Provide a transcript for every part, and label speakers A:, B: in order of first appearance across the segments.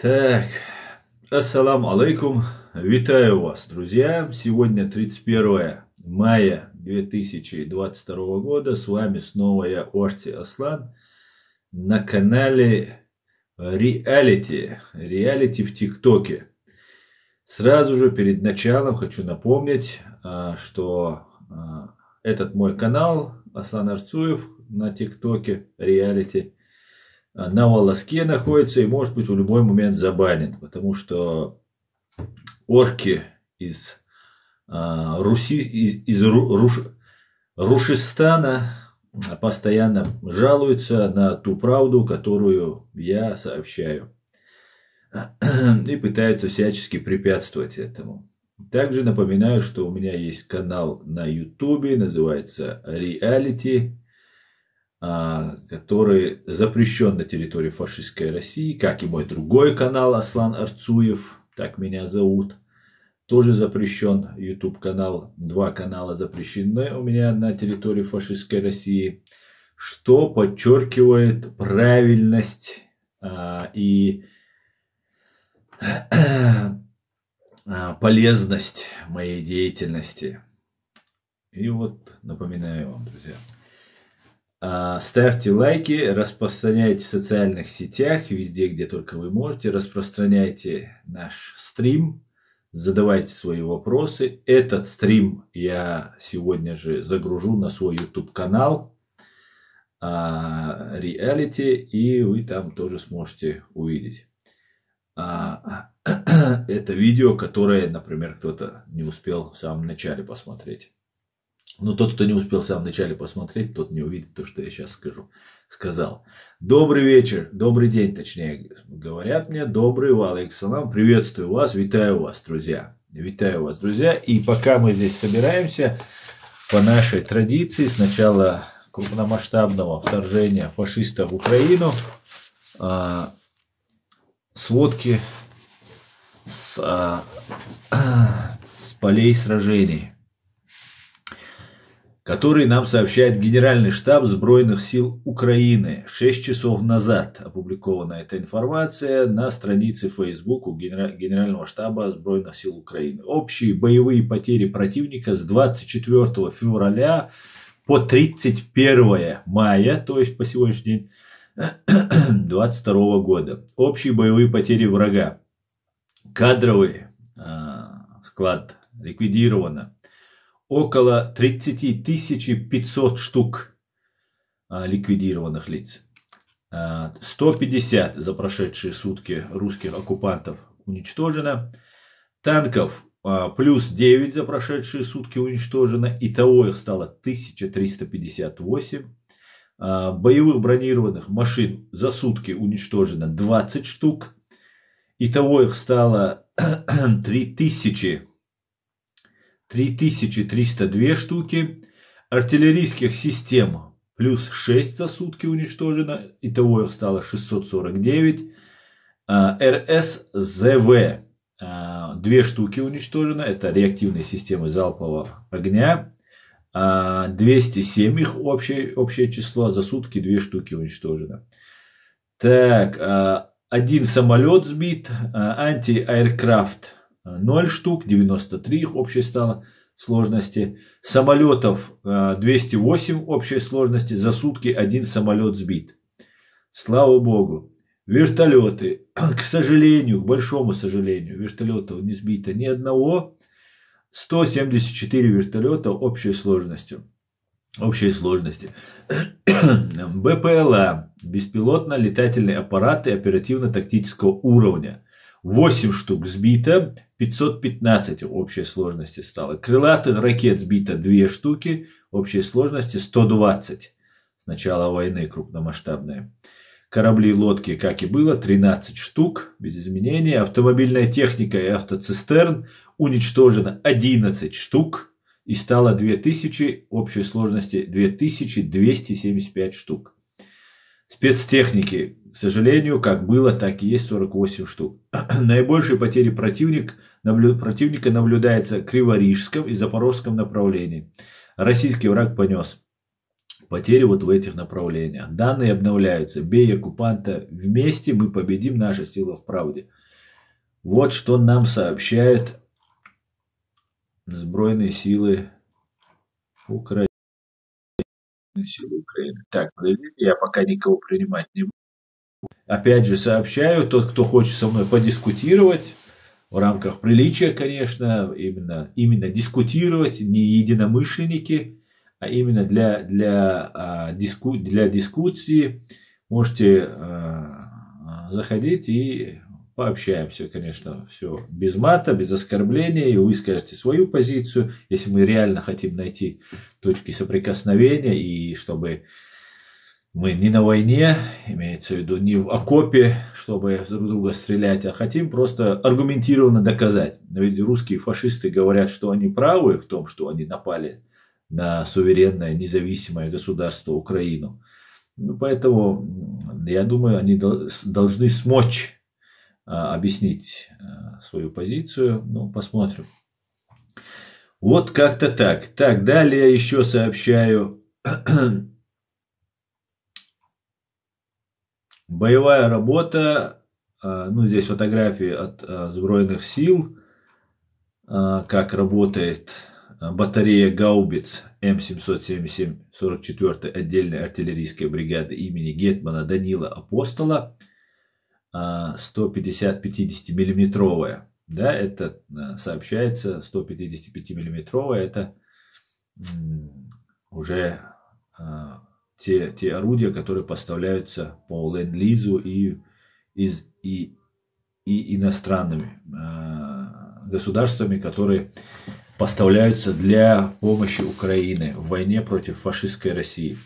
A: Так, ассаламу алейкум, витаю вас, друзья. Сегодня 31 мая 2022 года. С вами снова я, Орти Аслан, на канале Реалити в ТикТоке. Сразу же перед началом хочу напомнить, что этот мой канал Аслан Арцуев на ТикТоке Реалити на волоске находится и может быть в любой момент забанен, потому что орки из Рушистана постоянно жалуются на ту правду, которую я сообщаю, и пытаются всячески препятствовать этому. Также напоминаю, что у меня есть канал на YouTube, называется Реалити, который запрещен на территории фашистской России, как и мой другой канал Аслан Арцуев, так меня зовут, тоже запрещен YouTube канал. Два канала запрещены у меня на территории фашистской России, что подчеркивает правильность и полезность моей деятельности. И вот напоминаю вам, друзья. Ставьте лайки, распространяйте в социальных сетях, везде, где только вы можете. Распространяйте наш стрим, задавайте свои вопросы. Этот стрим я сегодня же загружу на свой YouTube канал Reality, и вы там тоже сможете увидеть это видео, которое, например, кто-то не успел в самом начале посмотреть. Но тот, кто не успел в самом начале посмотреть, тот не увидит то, что я сейчас сказал. Добрый вечер, добрый день, точнее говорят мне. Добрый валейкум салам. Приветствую вас, витаю вас, друзья. Витаю вас, друзья. И пока мы здесь собираемся, по нашей традиции, с начала крупномасштабного вторжения фашистов в Украину, сводки с полей сражений, который нам сообщает Генеральный штаб Збройных сил Украины. 6 часов назад опубликована эта информация на странице Facebook Генерального штаба Збройных сил Украины. Общие боевые потери противника с 24 февраля по 31 мая, то есть по сегодняшний день 2022 года. Общие боевые потери врага. Кадровый склад ликвидировано. Около 30 500 штук ликвидированных лиц. 150 за прошедшие сутки русских оккупантов уничтожено. Танков плюс 9 за прошедшие сутки уничтожено. Итого их стало 1358. Боевых бронированных машин за сутки уничтожено 20 штук. Итого их стало 3302 штуки. Артиллерийских систем плюс 6 за сутки уничтожено. Итого их стало 649. РСЗВ 2 штуки уничтожено. Это реактивные системы залпового огня. 207 их общее число. За сутки 2 штуки уничтожено. Так, один самолет сбит. Анти-аэркрафт 0 штук, 93 их общей стало сложности. Самолетов 208 общей сложности. За сутки один самолет сбит. Слава богу. Вертолеты, к сожалению, к большому сожалению, вертолетов не сбито ни одного. 174 вертолета общей сложности. БПЛА, беспилотно-летательные аппараты оперативно-тактического уровня. 8 штук сбито, 515 общей сложности стало. Крылатых ракет сбито 2 штуки, общей сложности 120 с начала войны крупномасштабные. Корабли и лодки, как и было, 13 штук, без изменений. Автомобильная техника и автоцистерн уничтожено 11 штук и стало 2000, общей сложности 2275 штук. Спецтехники, к сожалению, как было, так и есть 48 штук. Наибольшие потери противника наблюдается в Криворижском и Запорожском направлении. Российский враг понес потери вот в этих направлениях. Данные обновляются. Бей оккупанта, вместе мы победим, наша сила в правде. Вот что нам сообщают Збройные силы Украины. Силы Украины. Так, подождите, я пока никого принимать не буду. Опять же сообщаю, тот, кто хочет со мной подискутировать, в рамках приличия, конечно, именно дискутировать, не единомышленники, а именно для дискуссии, можете заходить и пообщаемся, конечно, все без мата, без оскорбления, и вы скажете свою позицию, если мы реально хотим найти точки соприкосновения, и чтобы мы не на войне, имеется в виду не в окопе, чтобы друг друга стрелять, а хотим просто аргументированно доказать. Но ведь русские фашисты говорят, что они правы в том, что они напали на суверенное независимое государство Украину. Ну, поэтому, я думаю, они должны смочь объяснить свою позицию. Ну, посмотрим. Вот как-то так. Так, далее еще сообщаю. Боевая работа. Ну, здесь фотографии от Збройных сил. Как работает батарея гаубиц М777 44-й отдельной артиллерийской бригады имени Гетмана Данила Апостола. 150-50-миллиметровая. Да, это сообщается 155-миллиметровая. Это уже те орудия, которые поставляются по ленд-лизу и иностранными государствами, которые поставляются для помощи Украины в войне против фашистской России.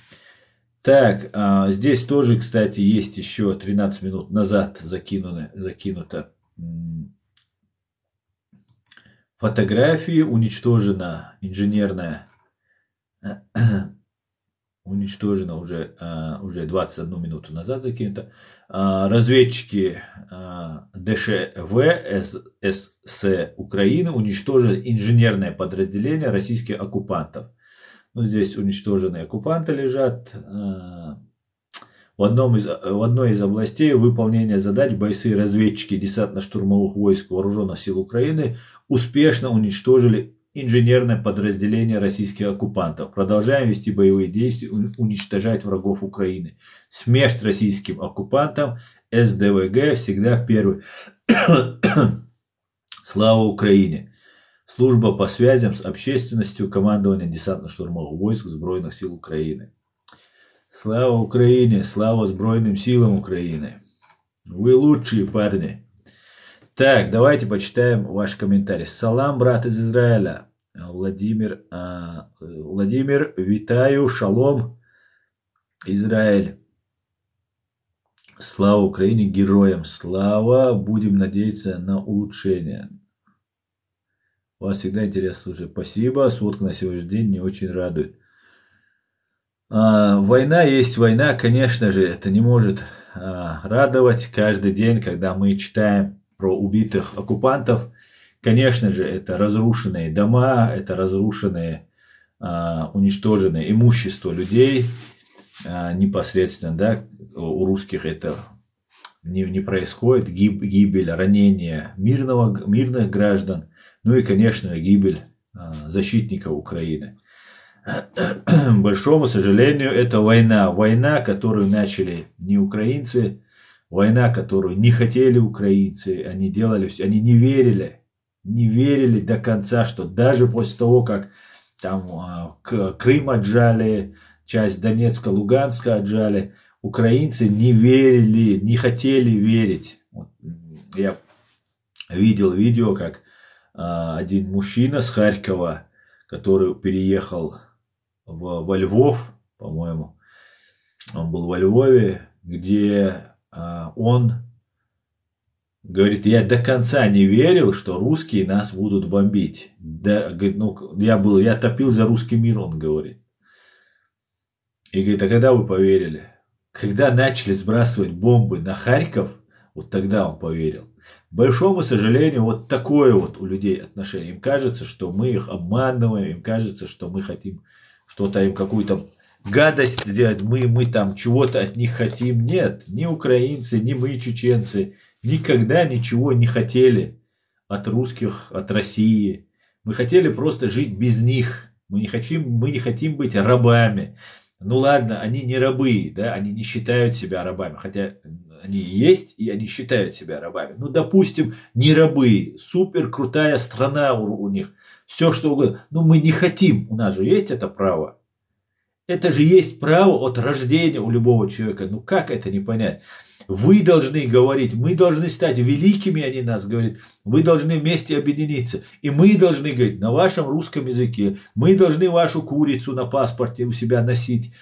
A: Так, здесь тоже, кстати, есть еще 13 минут назад закинута фотографии, уничтожена уже 21 минуту назад закинута. Разведчики ДШВ СС Украины уничтожили инженерное подразделение российских оккупантов. Ну, здесь уничтоженные оккупанты лежат. В одной из областей выполнения задач бойцы разведчики десантно-штурмовых войск Вооруженных сил Украины успешно уничтожили инженерное подразделение российских оккупантов. Продолжаем вести боевые действия, уничтожать врагов Украины. Смерть российским оккупантам. СДВГ всегда первый. Слава Украине! Служба по связям с общественностью командования десантно-штурмовых войск Збройных сил Украины. Слава Украине! Слава Збройным силам Украины! Вы лучшие парни! Так, давайте почитаем ваш комментарий. Салам, брат из Израиля. Владимир, витаю, шалом, Израиль. Слава Украине, героям. Слава, будем надеяться на улучшение. Вас всегда интересно слушать. Спасибо, сводка на сегодняшний день не очень радует. Война есть война, конечно же, это не может радовать каждый день, когда мы читаем про убитых оккупантов. Конечно же, это разрушенные дома, это разрушенные, уничтоженное имущество людей. Непосредственно, да, у русских это не происходит. Гибель, ранение мирных граждан. Ну и, конечно, гибель защитников Украины. К большому сожалению, это война. Война, которую начали не украинцы. Война, которую не хотели украинцы. Они делали все. Они не верили до конца, что даже после того, как там Крым отжали, часть Донецка, Луганска отжали, украинцы не верили, не хотели верить. Вот, я видел видео, как один мужчина с Харькова, который переехал во Львов, по-моему, он был во Львове, где он говорит, я до конца не верил, что русские нас будут бомбить. Да, говорит, ну, я топил за русский мир, он говорит. И говорит, а когда вы поверили? Когда начали сбрасывать бомбы на Харьков, вот тогда он поверил. К большому сожалению, вот такое вот у людей отношение. Им кажется, что мы их обманываем, им кажется, что мы хотим что-то им какую-то гадость сделать, мы там чего-то от них хотим. Нет, ни украинцы, ни мы, чеченцы, никогда ничего не хотели от русских, от России. Мы хотели просто жить без них. Мы не хотим быть рабами. Ну ладно, они не рабы, да, они не считают себя рабами, хотя они есть, и они считают себя рабами. Ну, допустим, не рабы, супер крутая страна у них, все что угодно. Но мы не хотим, у нас же есть это право. Это же есть право от рождения у любого человека. Ну как это не понять? Вы должны говорить, мы должны стать великими, они нас говорят. Вы должны вместе объединиться. И мы должны говорить на вашем русском языке. Мы должны вашу курицу на паспорте у себя носить.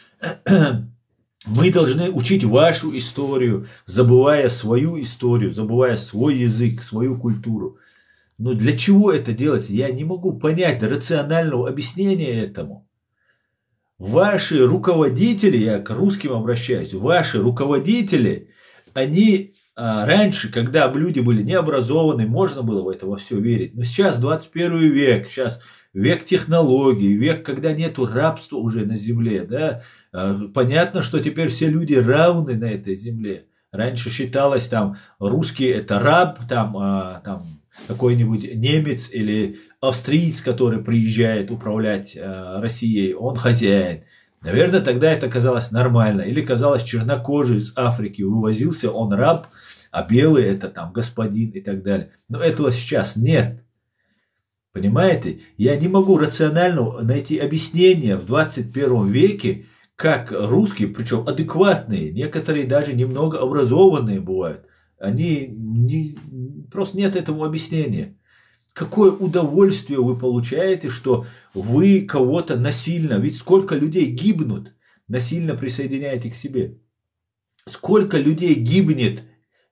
A: Мы должны учить вашу историю, забывая свою историю, забывая свой язык, свою культуру. Но для чего это делать? Я не могу понять рационального объяснения этому. Ваши руководители, я к русским обращаюсь, ваши руководители, они раньше, когда люди были необразованы, можно было в это во все верить. Но сейчас 21 век, сейчас век технологий, век, когда нету рабства уже на земле. Да? Понятно, что теперь все люди равны на этой земле. Раньше считалось, там, русский это раб, там какой-нибудь немец или австриец, который приезжает управлять Россией, он хозяин. Наверное, тогда это казалось нормально. Или казалось, чернокожий из Африки вывозился, он раб, а белый это там господин и так далее. Но этого сейчас нет. Понимаете? Я не могу рационально найти объяснение в 21 веке, как русские, причем адекватные, некоторые даже немного образованные бывают, просто нет этому объяснения. Какое удовольствие вы получаете, что вы кого-то насильно, ведь сколько людей гибнут, насильно присоединяете к себе. Сколько людей гибнет,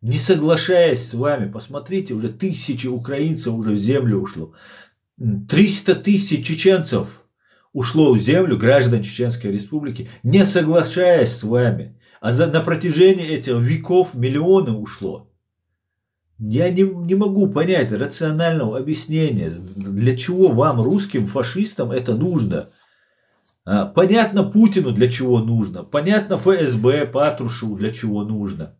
A: не соглашаясь с вами. Посмотрите, уже тысячи украинцев уже в землю ушло. 300 тысяч чеченцев ушло в землю, граждан Чеченской Республики, не соглашаясь с вами. А на протяжении этих веков миллионы ушло. Я не могу понять рационального объяснения, для чего вам, русским фашистам, это нужно. Понятно Путину, для чего нужно. Понятно ФСБ, Патрушеву, для чего нужно.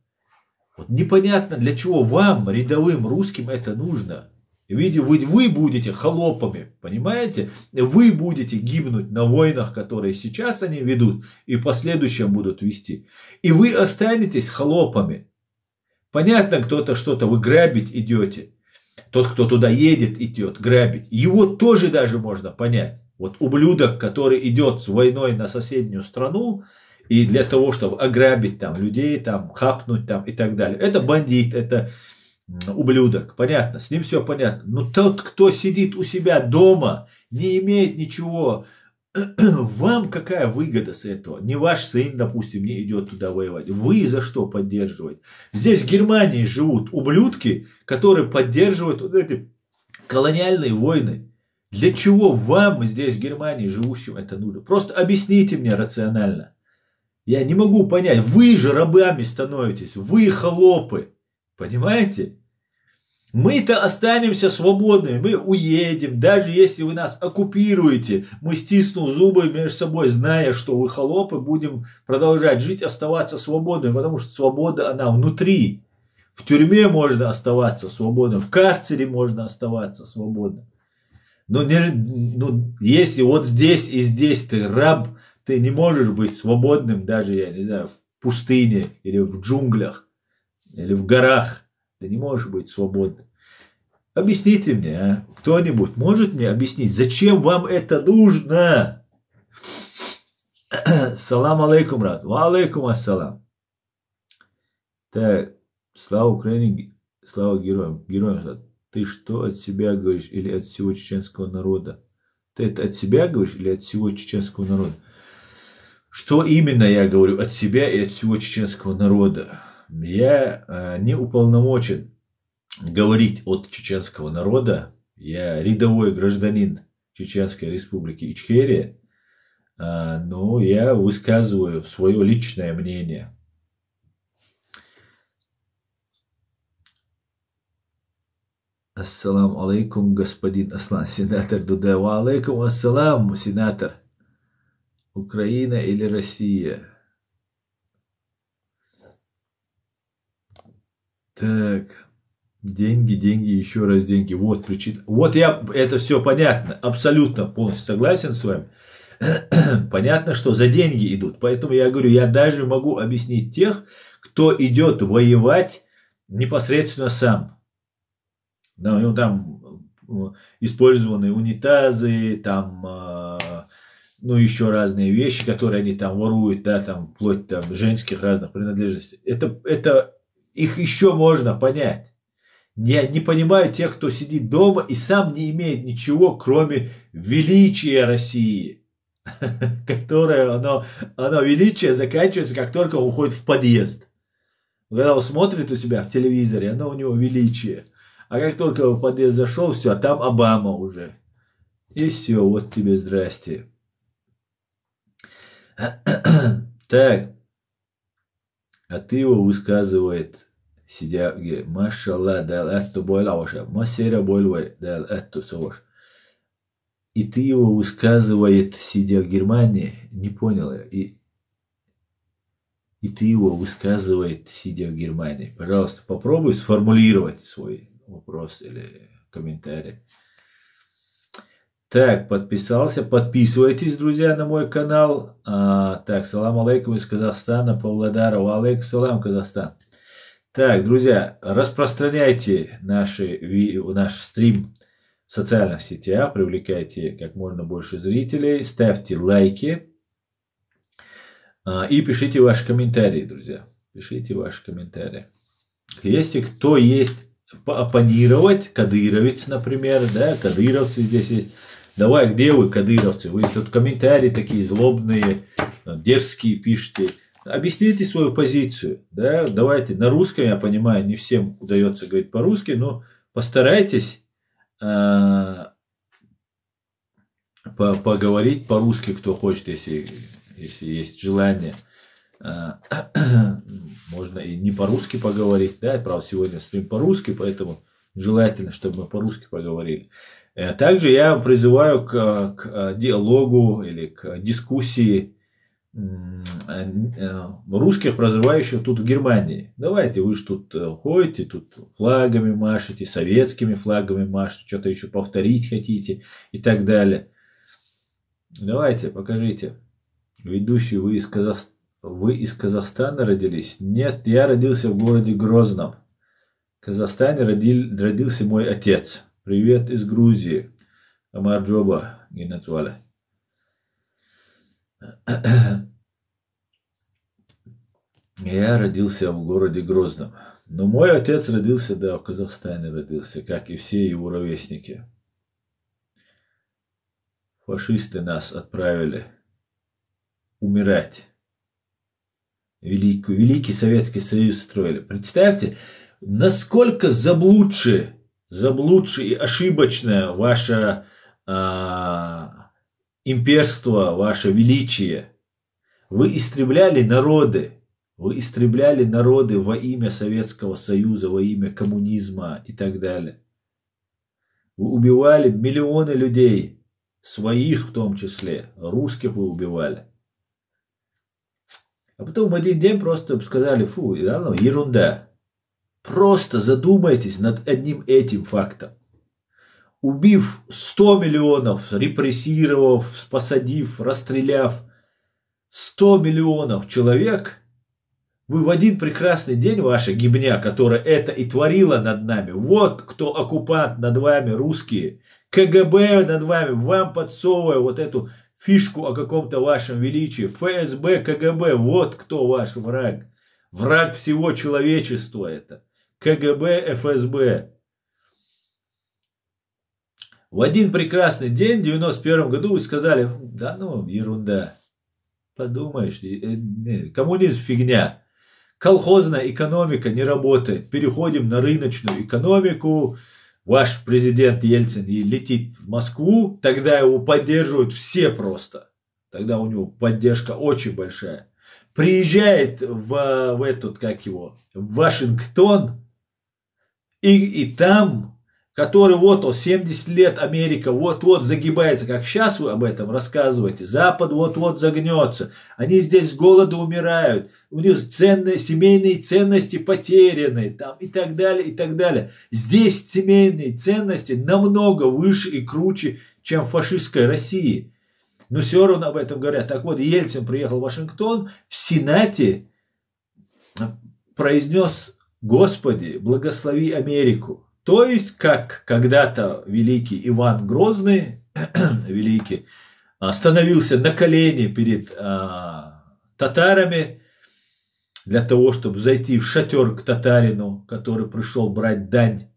A: Вот непонятно, для чего вам, рядовым русским, это нужно. Видите, вы будете холопами, понимаете? Вы будете гибнуть на войнах, которые сейчас они ведут и в последующем будут вести. И вы останетесь холопами. Понятно, кто-то что-то, вы грабить идете. Тот, кто туда едет, идет грабить. Его тоже даже можно понять. Вот ублюдок, который идет с войной на соседнюю страну, и для того, чтобы ограбить там людей, там, хапнуть там и так далее. Это бандит, это ублюдок. Понятно, с ним все понятно. Но тот, кто сидит у себя дома, не имеет ничего. Вам какая выгода с этого? Не ваш сын, допустим, не идет туда воевать. Вы за что поддерживаете? Здесь в Германии живут ублюдки, которые поддерживают вот эти колониальные войны. Для чего вам здесь в Германии живущим это нужно? Просто объясните мне рационально. Я не могу понять. Вы же рабами становитесь. Вы холопы. Понимаете? Мы-то останемся свободными, мы уедем, даже если вы нас оккупируете, мы, стиснув зубы между собой, зная, что вы холопы, будем продолжать жить, оставаться свободными, потому что свобода, она внутри. В тюрьме можно оставаться свободным, в карцере можно оставаться свободным. Но если вот здесь и здесь ты раб, ты не можешь быть свободным даже, я не знаю, в пустыне или в джунглях, или в горах. Ты не можешь быть свободным. Объясните мне, кто-нибудь может мне объяснить, зачем вам это нужно? Салам алейкум, брат. Ва алейкум ассалам. Так, слава Украине, слава героям. Героям, ты что от себя говоришь или от всего чеченского народа? Ты это от себя говоришь или от всего чеченского народа? Что именно я говорю от себя и от всего чеченского народа? Я не уполномочен говорить от чеченского народа. Я рядовой гражданин Чеченской Республики Ичкерия, но я высказываю свое личное мнение. Ассалам алейкум, господин Аслан, сенатор Дудаева. Алейкум ассалам, сенатор. Украина или Россия? Так, деньги, деньги, еще раз деньги. Вот причина. Вот это все понятно, абсолютно полностью согласен с вами. Понятно, что за деньги идут. Поэтому я говорю, я даже могу объяснить тех, кто идет воевать непосредственно сам. Ну, там использованы унитазы, там, ну, еще разные вещи, которые они там воруют, да, там, вплоть там женских разных принадлежностей. Это их еще можно понять. Я не понимаю тех, кто сидит дома и сам не имеет ничего, кроме величия России. Которое, оно величие заканчивается, как только он уходит в подъезд. Когда он смотрит у себя в телевизоре, оно у него величие. А как только в подъезд зашел, все, а там Обама уже. И все, вот тебе здрасте. Так. А ты его высказывает, сидя, где, машалла, дал эту бойлауша, масера бойлвай, дал эту совош. И ты его высказывает, сидя в Германии, не понял я, и ты его высказывает, сидя в Германии. Пожалуйста, попробуй сформулировать свой вопрос или комментарий. Так, подписался. Подписывайтесь, друзья, на мой канал. Так, салам алейкум из Казахстана, Павлодара. Алейкум салам, Казахстан. Так, друзья, распространяйте наш стрим в социальных сетях, привлекайте как можно больше зрителей, ставьте лайки и пишите ваши комментарии, друзья. Пишите ваши комментарии. Если кто есть оппонировать, кадыровец, например, да, кадыровцы здесь есть. Давай, где вы, кадыровцы? Вы тут комментарии такие злобные, дерзкие пишете. Объясните свою позицию. Да? Давайте на русском, я понимаю, не всем удается говорить по-русски, но постарайтесь поговорить по-русски, кто хочет, если есть желание. Можно и не по-русски поговорить. Да? Правда, сегодня стрим по-русски, поэтому желательно, чтобы мы по-русски поговорили. Также я призываю к диалогу или к дискуссии русских, проживающих тут в Германии. Давайте, вы же тут ходите, тут флагами машете, советскими флагами машете, что-то еще повторить хотите и так далее. Давайте, покажите. Ведущий, вы из Казахстана родились? Нет, я родился в городе Грозном. В Казахстане родился мой отец. Привет из Грузии. Амарджоба Геннатваля. Я родился в городе Грозном. Но мой отец родился, да, в Казахстане родился, как и все его ровесники. Фашисты нас отправили умирать. Великий Советский Союз строили. Представьте, насколько заблудшее и ошибочное ваше имперство, ваше величие. Вы истребляли народы. Вы истребляли народы во имя Советского Союза, во имя коммунизма и так далее. Вы убивали миллионы людей, своих в том числе, русских вы убивали. А потом в один день просто сказали, фу, ерунда. Просто задумайтесь над одним этим фактом. Убив 100 миллионов, репрессировав, посадив, расстреляв 100 миллионов человек, вы в один прекрасный день, ваша гибня, которая это и творила над нами, вот кто оккупант над вами, русские, КГБ над вами, вам подсовывая вот эту фишку о каком-то вашем величии, ФСБ, КГБ, вот кто ваш враг. Враг всего человечества это. КГБ, ФСБ. В один прекрасный день, в 91 году, вы сказали, да ну, ерунда. Подумаешь, коммунизм фигня. Колхозная экономика не работает. Переходим на рыночную экономику. Ваш президент Ельцин летит в Москву, тогда его поддерживают все просто. Тогда у него поддержка очень большая. Приезжает в Вашингтон, и там который вот 70 лет Америка вот-вот загибается, как сейчас вы об этом рассказываете. Запад вот-вот загнется. Они здесь с голода умирают. У них семейные ценности потеряны. Там, и так далее, и так далее. Здесь семейные ценности намного выше и круче, чем в фашистской России. Но все равно об этом говорят. Так вот, Ельцин приехал в Вашингтон, в Сенате произнес: «Господи, благослови Америку». То есть, как когда-то великий Иван Грозный, великий, становился на колени перед татарами для того, чтобы зайти в шатер к татарину, который пришел брать дань.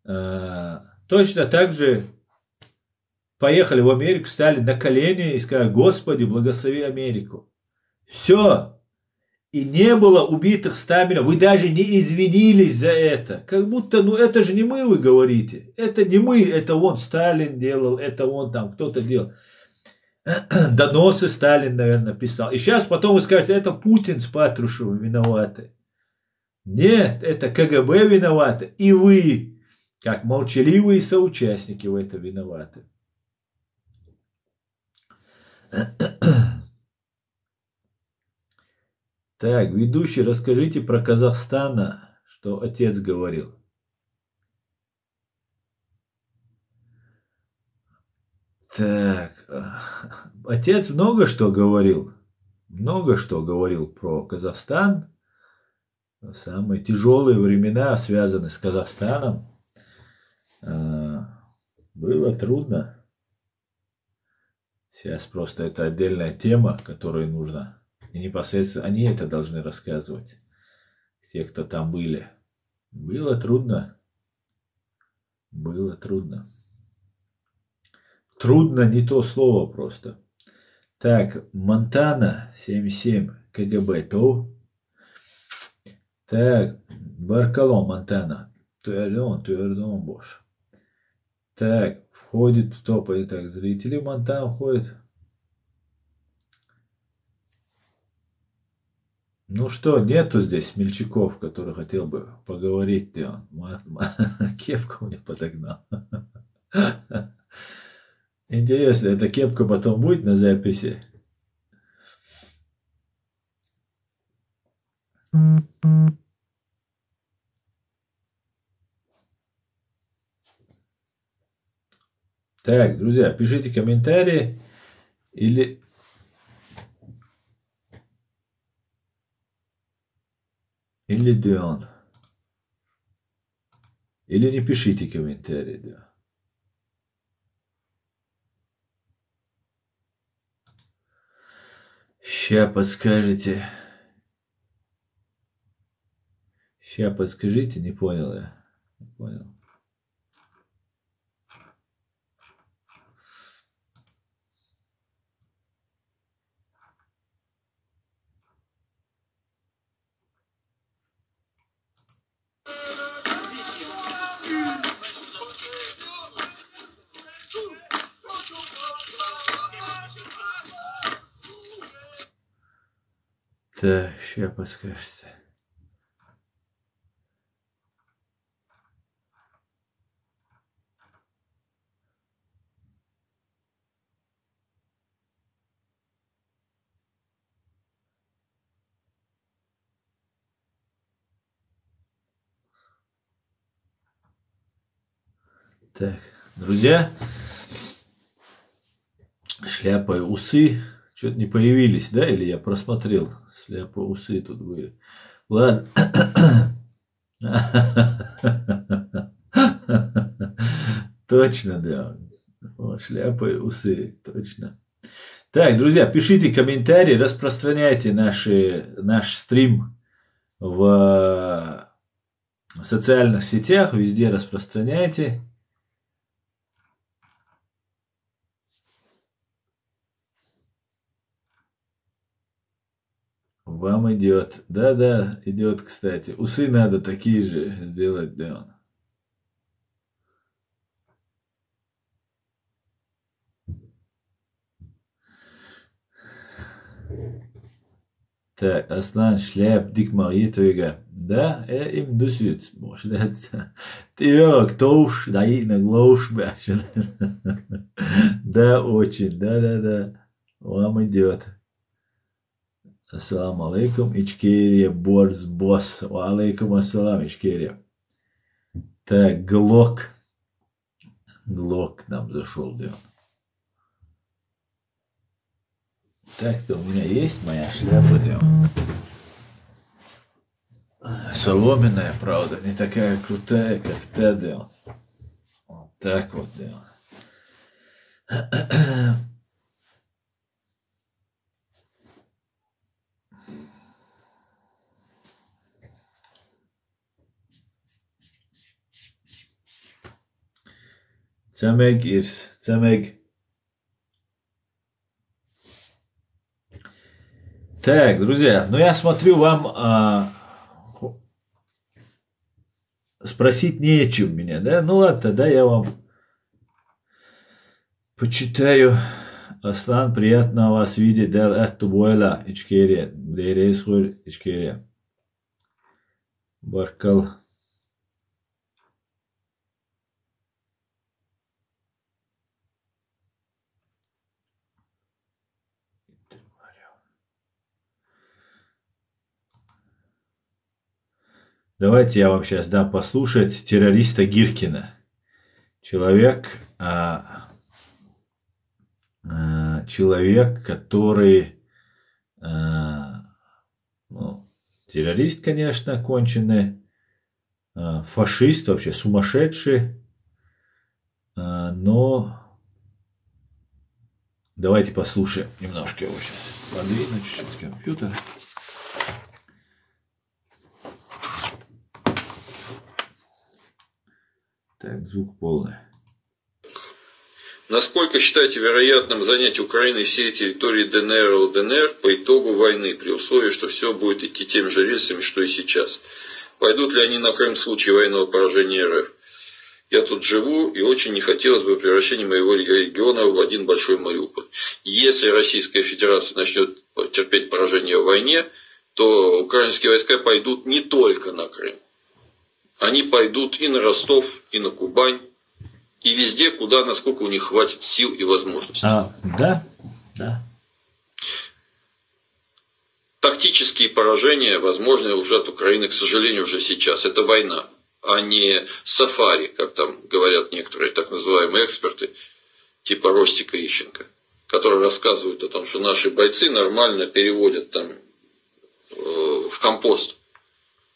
A: Точно так же поехали в Америку, стали на колени и сказали: «Господи, благослови Америку». Все. И не было убитых 100 миллионов. Вы даже не извинились за это. Как будто, ну это же не мы, вы говорите. Это не мы, это он Сталин делал, это он там кто-то делал. Доносы Сталин, наверное, писал. И сейчас потом вы скажете: это Путин с Патрушевым виноваты. Нет, это КГБ виноваты. И вы, как молчаливые соучастники, в этом виноваты. Так, ведущий, расскажите про Казахстан, что отец говорил. Так, отец много что говорил. Много что говорил про Казахстан. Самые тяжелые времена связаны с Казахстаном. Было трудно. Сейчас просто это отдельная тема, которую нужно. И непосредственно они это должны рассказывать. Те, кто там были. Было трудно. Было трудно. Трудно не то слово просто. Так, Монтана 77 КГБ ТО. Так, Баркалон, Монтана. Твердон, боже. Так, входит в топ. Итак, зрители Монтана входят. Ну что, нету здесь смельчаков, который хотел бы поговорить. Кепку мне подогнал. Интересно, эта кепка потом будет на записи? Так, друзья, пишите комментарии или Дион. Или не пишите комментарии, да. Ща подскажите. Ща подскажите, не понял я. Не понял. Так, ща подскажете. Так, друзья, шляпа и усы что-то не появились, да? Или я просмотрел? Шляпа, усы тут были. Ладно. Точно, да. Вот, шляпа и усы, точно. Так, друзья, пишите комментарии, распространяйте наш стрим в социальных сетях, везде распространяйте. Вам идет. Да, идет, кстати. Усы надо такие же сделать, да. Так, Аслан, шляп, дик Марьетовига. Да, им досвид может. Ты кто уж, да и на глушь башен. Да, очень, да. Вам идет. Ассаламу алейкум, Ичкерия, Борс, Босс. Алейкум ассалам, Ичкерия. Так, Глок. Глок нам зашел, да. Так-то у меня есть моя шляпа, да. Соломенная, правда, не такая крутая, как та, да. Вот так вот, да. Цамег, Ирс, цамег. Так, друзья, ну я смотрю, вам спросить нечем меня, да? Ну ладно, тогда я вам почитаю. Аслан, приятно вас видеть. Дел эту буэла, Ичкерия. Дерейс хур, Ичкерия. Баркал. Давайте я вам сейчас дам послушать террориста Гиркина. Человек, который, ну, террорист, конечно, конченый, фашист, вообще сумасшедший, но давайте послушаем немножко его сейчас. Подвину чуть-чуть компьютер. Так, звук полный.
B: Насколько считаете вероятным занять Украиной всей территории ДНР и ЛДНР по итогу войны, при условии, что все будет идти теми же рельсами, что и сейчас? Пойдут ли они на Крым в случае военного поражения РФ? Я тут живу, и очень не хотелось бы превращения моего региона в один большой Мариуполь. Если Российская Федерация начнет терпеть поражение в войне, то украинские войска пойдут не только на Крым. Они пойдут и на Ростов, и на Кубань, и везде, куда, насколько у них хватит сил и возможностей.
A: Да.
B: Тактические поражения возможны уже от Украины, к сожалению, уже сейчас. Это война, а не сафари, как там говорят некоторые так называемые эксперты, типа Ростика Ищенко, которые рассказывают о том, что наши бойцы нормально переводят там в компост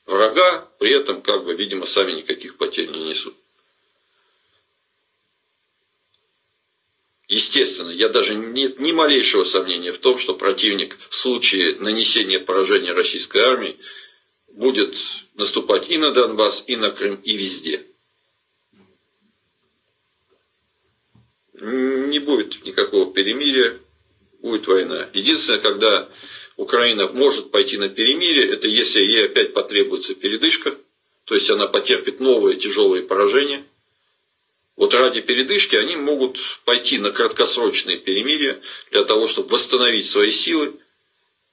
B: врага, при этом, как бы, видимо, сами никаких потерь не несут. Естественно, я даже нет ни малейшего сомнения в том, что противник в случае нанесения поражения российской армии будет наступать и на Донбасс, и на Крым, и везде. Не будет никакого перемирия, будет война. Единственное, когда Украина может пойти на перемирие, это если ей опять потребуется передышка, то есть она потерпит новые тяжелые поражения. Вот ради передышки они могут пойти на краткосрочные перемирия для того, чтобы восстановить свои силы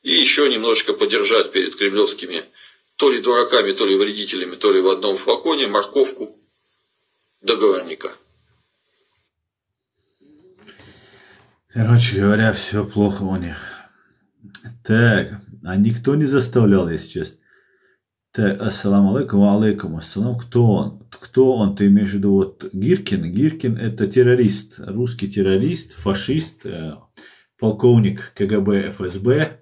B: и еще немножечко подержать перед кремлевскими то ли дураками, то ли вредителями, то ли в одном флаконе морковку договорника.
A: Короче говоря, все плохо у них. Так, а никто не заставлял, если честно. Так, ассаламу алейкум, алейкум ассалам. Кто он? Кто он? Ты имеешь в виду вот Гиркин? Гиркин это террорист, русский террорист, фашист, полковник КГБ, ФСБ,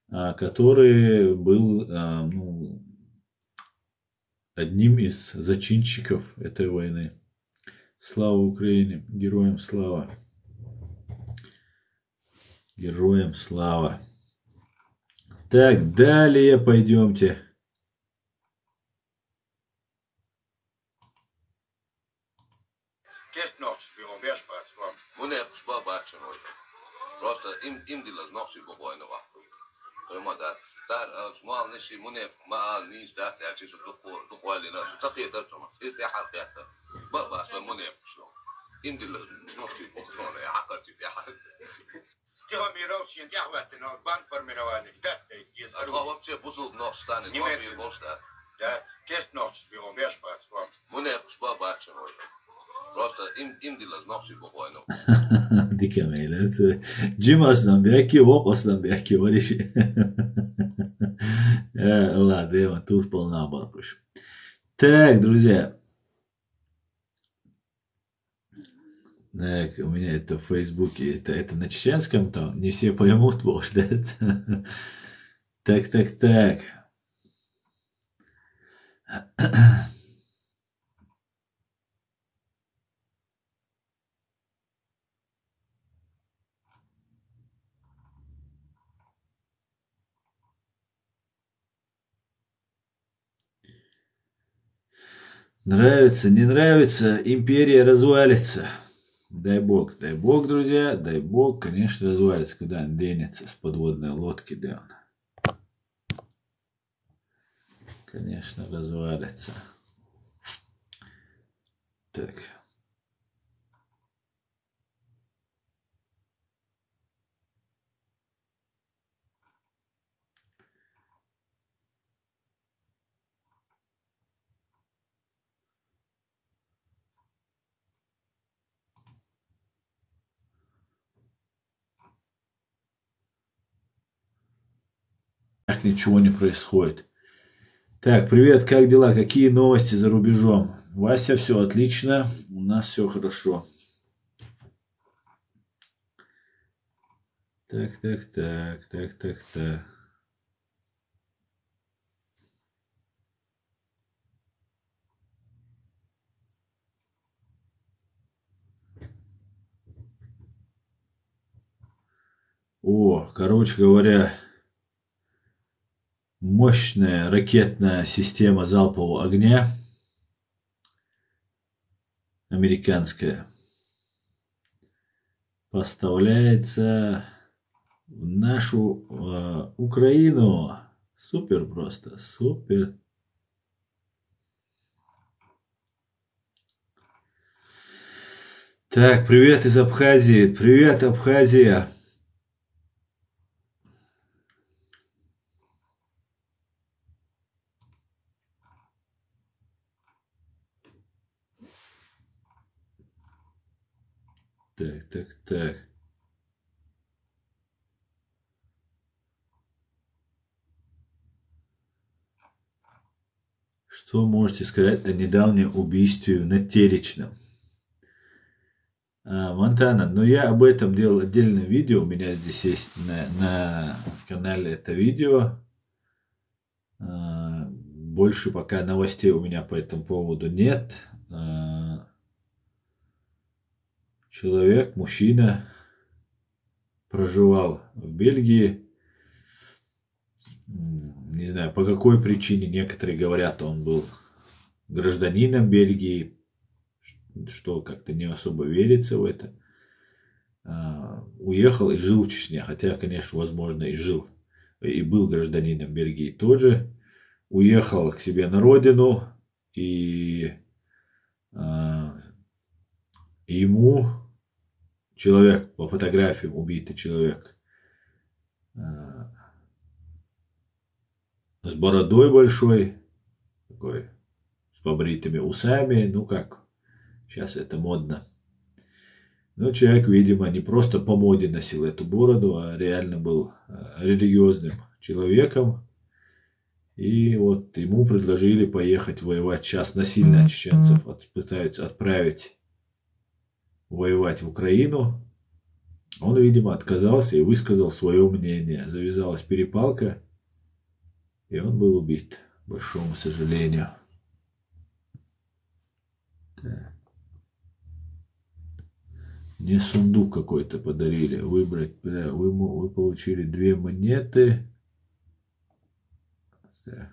A: который был одним из зачинщиков этой войны. Слава Украине! Героям слава! Героям слава! Так, далее пойдемте.
C: Просто им дело ночи буквально вахту. Понимаете, так смал ночи мне мал не стать, я чисто буквально на сутки это что, это حركة بقى اسمه мне что. Им дело ночи буквально я حكيت في حاجة.
D: Тихомировский, Яхватин, банк-формирование. Да, есть.
C: А вообще бузул нож станет,
D: Немедленно.
C: может,
D: Да, тест нож, его бежь, пацан.
C: мне спабачен. Просто им дела ножи буквально.
A: Dikemeyler. Jim aslan belki, ok aslan belki var işi. Ладно, я вот тут полнабор пишу. Так, друзья. Так, у меня это в Фейсбуке, это на чеченском там, не все поймут, может, да? Так. Нравится, не нравится, империя развалится. Дай бог, друзья, дай бог, конечно, развалится, куда он денется с подводной лодки, да. Конечно, развалится. Так. Так ничего не происходит. Так, привет, как дела? Какие новости за рубежом? Вася, все отлично, у нас все хорошо. Так. Короче говоря, мощная ракетная система залпового огня американская поставляется в нашу Украину. Супер просто, супер. Так, привет из Абхазии. Привет, Абхазия. Так. Что можете сказать о недавнем убийстве в Натеречном? Монтана, но я об этом делал отдельное видео, у меня здесь есть на канале это видео. Больше пока новостей у меня по этому поводу нет. Человек, мужчина, проживал в Бельгии. Не знаю, по какой причине, некоторые говорят, он был гражданином Бельгии, что как-то не особо верится в это. Уехал и жил в Чечне, хотя, конечно, возможно, и жил, и был гражданином Бельгии тоже. Уехал к себе на родину, и ему человек, по фотографиям убитый человек, с бородой большой, такой, с побритыми усами, ну как, сейчас это модно. Но человек, видимо, не просто по моде носил эту бороду, а реально был религиозным человеком. И вот ему предложили поехать воевать. Сейчас насильно чеченцев пытаются отправить воевать в Украину. Он, видимо, отказался и высказал свое мнение. Завязалась перепалка, и он был убит, к большому сожалению. Так. Мне сундук какой-то подарили. Выбрать. Вы получили 2 монеты. Так.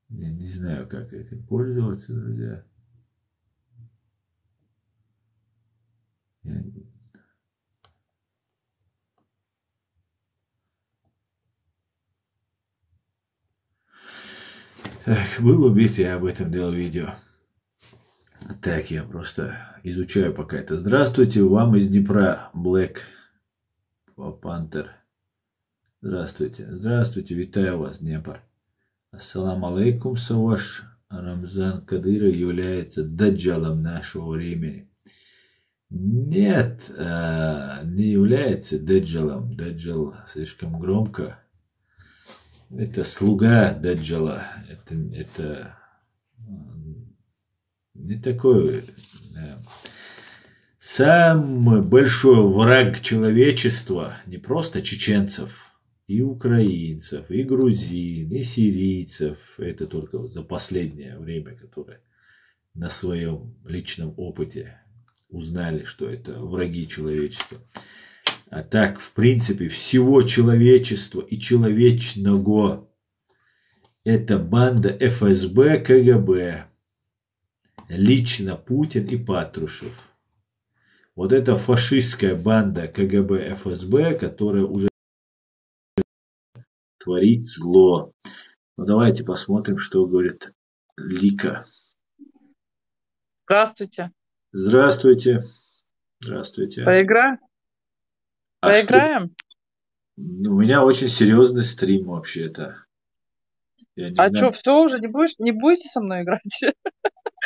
A: Я не знаю, как этим пользоваться, друзья. Так, был убит, я об этом делал видео. Так, я просто изучаю пока это. Здравствуйте, вам из Днепра, Black Panther. Здравствуйте, здравствуйте, витаю вас, Днепр. Ассаламу алейкум, Саваш. Рамзан Кадыров является даджалом нашего времени. Нет, не является даджалом. Даджал слишком громко. Это слуга даджала. Это не такой. Самый большой враг человечества, не просто чеченцев, и украинцев, и грузин, и сирийцев. Это только за последнее время, которые на своем личном опыте узнали, что это враги человечества. А так, в принципе, всего человечества и человечного это банда ФСБ, КГБ. Лично Путин и Патрушев. Вот это фашистская банда КГБ, ФСБ, которая уже творит зло. Ну, давайте посмотрим, что говорит Лика.
E: Здравствуйте.
A: Здравствуйте. Здравствуйте.
E: Поиграем? Поиграем?
A: У меня очень серьезный стрим вообще-то.
E: А что, все уже не будете со мной играть?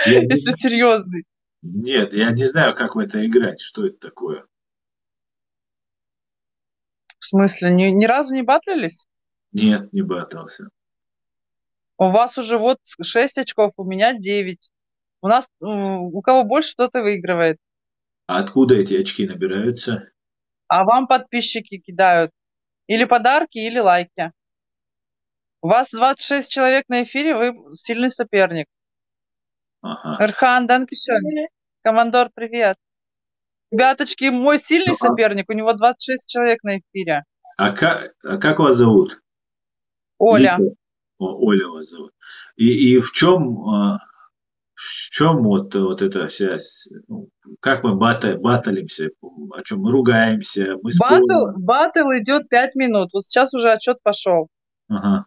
E: Если серьезный.
A: Нет, я не знаю, как в это играть. Что это такое?
E: В смысле, ни разу не батлились?
A: Нет, не батался.
E: У вас уже вот 6 очков, у меня 9. У нас, у кого больше, тот и выигрывает.
A: А откуда эти очки набираются?
E: А вам подписчики кидают. Или подарки, или лайки. У вас 26 человек на эфире, вы сильный соперник.
A: Ага.
E: Эрхан, данкишон. Командор, привет. Ребяточки, мой сильный соперник, у него 26 человек на эфире.
A: А как вас зовут?
E: Оля.
A: Оля вас зовут. И в чем вот эта вся, как мы баталимся, о чем мы ругаемся, мы спорим.
E: Батл идет 5 минут, вот сейчас уже отчет пошел.
A: Ага.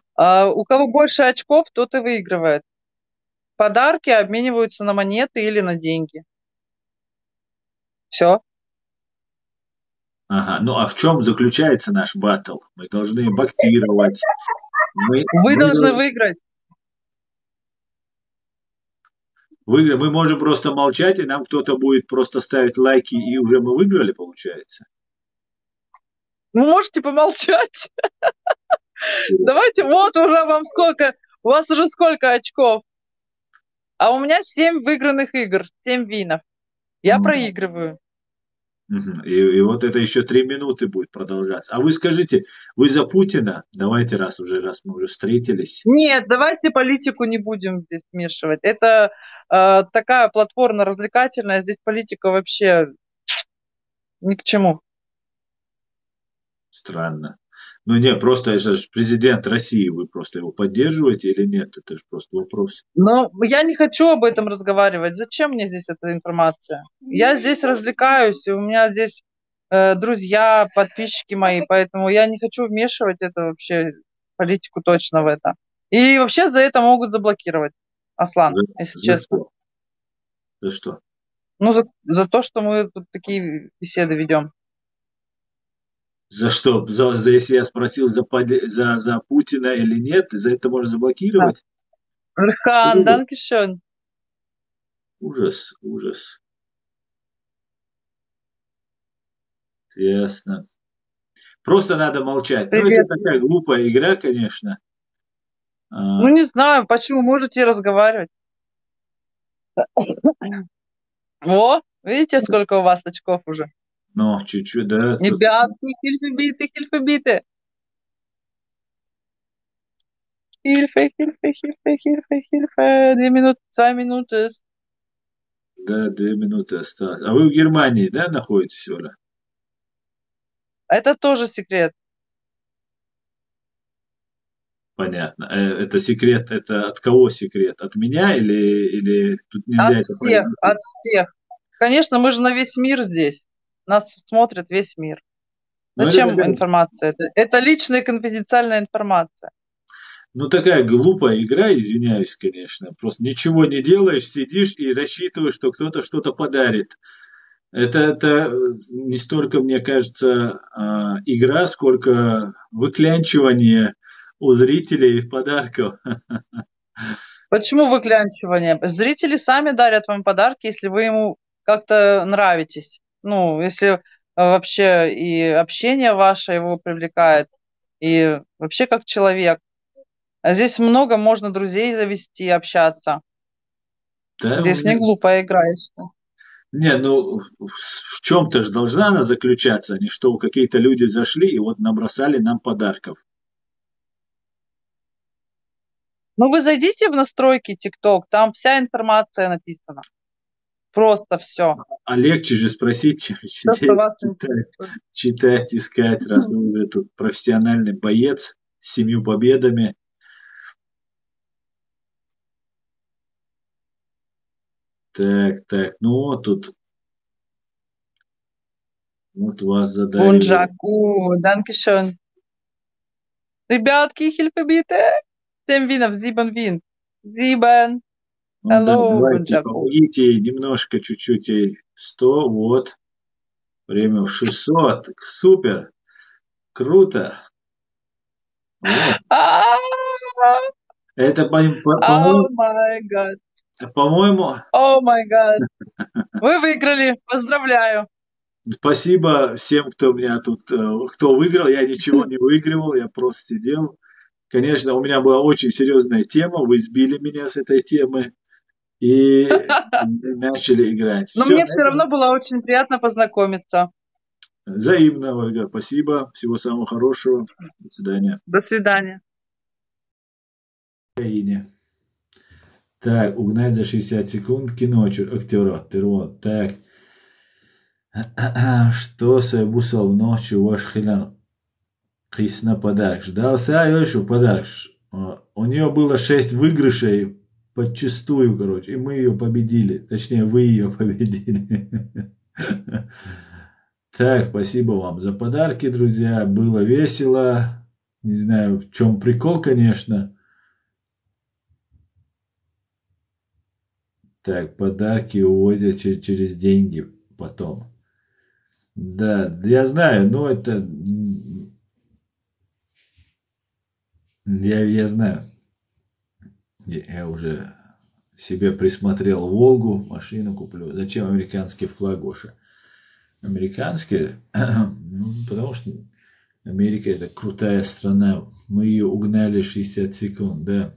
E: У кого больше очков, тот и выигрывает. Подарки обмениваются на монеты или на деньги. Все.
A: Ага, ну а в чем заключается наш батл? Мы должны боксировать.
E: Вы должны выиграть.
A: Мы можем просто молчать, и нам кто-то будет просто ставить лайки, и уже мы выиграли, получается?
E: Ну, можете помолчать. Давайте, вот уже вам сколько, у вас уже сколько очков? А у меня 7 выигранных игр, 7 винов. Я проигрываю.
A: И вот это еще 3 минуты будет продолжаться. А вы скажите, вы за Путина? Давайте, раз мы уже встретились.
E: Нет, давайте политику не будем здесь вмешивать. Это такая платформа развлекательная, здесь политика вообще ни к чему.
A: Странно. Ну нет, просто это же президент России, вы просто его поддерживаете или нет? Это же просто вопрос.
E: Но я не хочу об этом разговаривать. Зачем мне здесь эта информация? Я здесь развлекаюсь, и у меня здесь друзья, подписчики мои, поэтому я не хочу вмешивать это вообще, политику точно в это. И вообще за это могут заблокировать, Аслан, если честно.
A: Что? За что?
E: Ну, за то, что мы тут такие беседы ведем.
A: За что? Если я спросил за Путина или нет, за это можно заблокировать?
E: Рхан, данкишон.
A: Ужас. Ясно. Просто надо молчать. Ну, это такая глупая игра, конечно.
E: Ну, не знаю, почему. Можете разговаривать. О, видите, сколько у вас очков уже?
A: Ну, чуть-чуть, да.
E: Ребятки, хильфы. Хильфы. 2 минуты, 2 минуты.
A: Да, 2 минуты осталось. А вы в Германии, да, находитесь, Оля?
E: Это тоже секрет.
A: Понятно. Это секрет, это от кого секрет? От меня или тут нельзя это произнести?
E: От всех. Конечно, мы же на весь мир здесь. Нас смотрит весь мир. Зачем информация? Это личная конфиденциальная информация.
A: Ну, такая глупая игра, извиняюсь, конечно. Просто ничего не делаешь, сидишь и рассчитываешь, что кто-то что-то подарит. Это не столько, мне кажется, игра, сколько выклянчивание у зрителей подарков.
E: Почему выклянчивание? Зрители сами дарят вам подарки, если вы ему как-то нравитесь. Ну, если вообще и общение ваше его привлекает, и вообще как человек. А здесь много можно друзей завести, общаться.
A: Да, у
E: Здесь не
A: меня...
E: глупая игра, я считаю.
A: Не, ну, в чем-то же должна она заключаться, а не что какие-то люди зашли и вот набросали нам подарков.
E: Ну, вы зайдите в настройки TikTok, там вся информация написана. Просто все.
A: А легче же спросить, чем
E: Все, что
A: сидеть,
E: вас интересует.
A: читать, искать, раз вы уже тут профессиональный боец с 7 победами. Так, ну вот тут, вот вас задарили.
E: Бунжаку, данкишон. Ребятки, хильфебите. 7 винов, зибан вин. Зибан.
A: Ну да,
E: Hello,
A: давайте,
E: Бунжаку.
A: помогите ей немножко, чуть-чуть ей. 100, вот. Время в 600. Супер. Круто. Вот. Это,
E: О май гад.
A: по-моему,
E: О май гад. Вы выиграли. Поздравляю.
A: спасибо всем, кто меня тут, кто выиграл. Я ничего не выигрывал, я просто сидел. Конечно, у меня была очень серьезная тема, вы сбили меня с этой темы и начали играть.
E: Но
A: Все,
E: мне все равно было очень приятно познакомиться.
A: взаимно, Ольга, спасибо, всего самого хорошего, до свидания.
E: До свидания.
A: Украине. Так, угнать за 60 секунд кино актера, террор. Так, что Сайбусов ночью ваш хилян на подарок. Ждался еще подарок. У нее было 6 выигрышей подчистую, короче, и мы ее победили. Точнее, вы ее победили. Так, спасибо вам за подарки, друзья. Было весело. Не знаю, в чем прикол, конечно. Так, подарки уводят через деньги потом. Да, я знаю, но это... Я знаю. Я уже себе присмотрел Волгу, машину куплю. Зачем американский флаг, Гоша? Американский? Ну, потому что Америка это крутая страна. Мы ее угнали 60 секунд, да.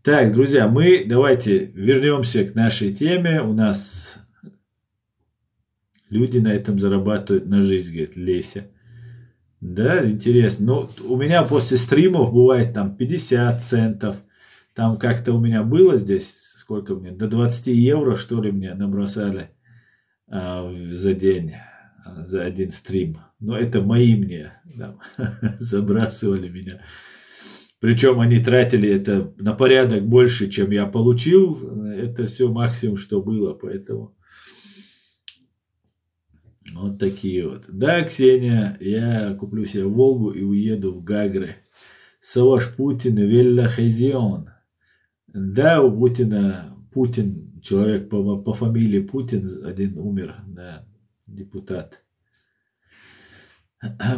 A: Так, друзья, мы давайте вернемся к нашей теме. У нас люди на этом зарабатывают на жизнь, говорит Леся. Да, интересно. Но у меня после стримов бывает там 50 центов. Там как-то у меня было здесь, сколько мне, до 20 евро, что ли, мне набросали за день, за один стрим. Но это мои мне там, забрасывали меня. Причем они тратили это на порядок больше, чем я получил. Это все максимум, что было, поэтому... Вот такие вот. Да, Ксения, я куплю себе Волгу и уеду в Гагры. Саваш Путин, Велла Хазион. Да, у Путина, Путин, человек по фамилии Путин, один умер, да, депутат.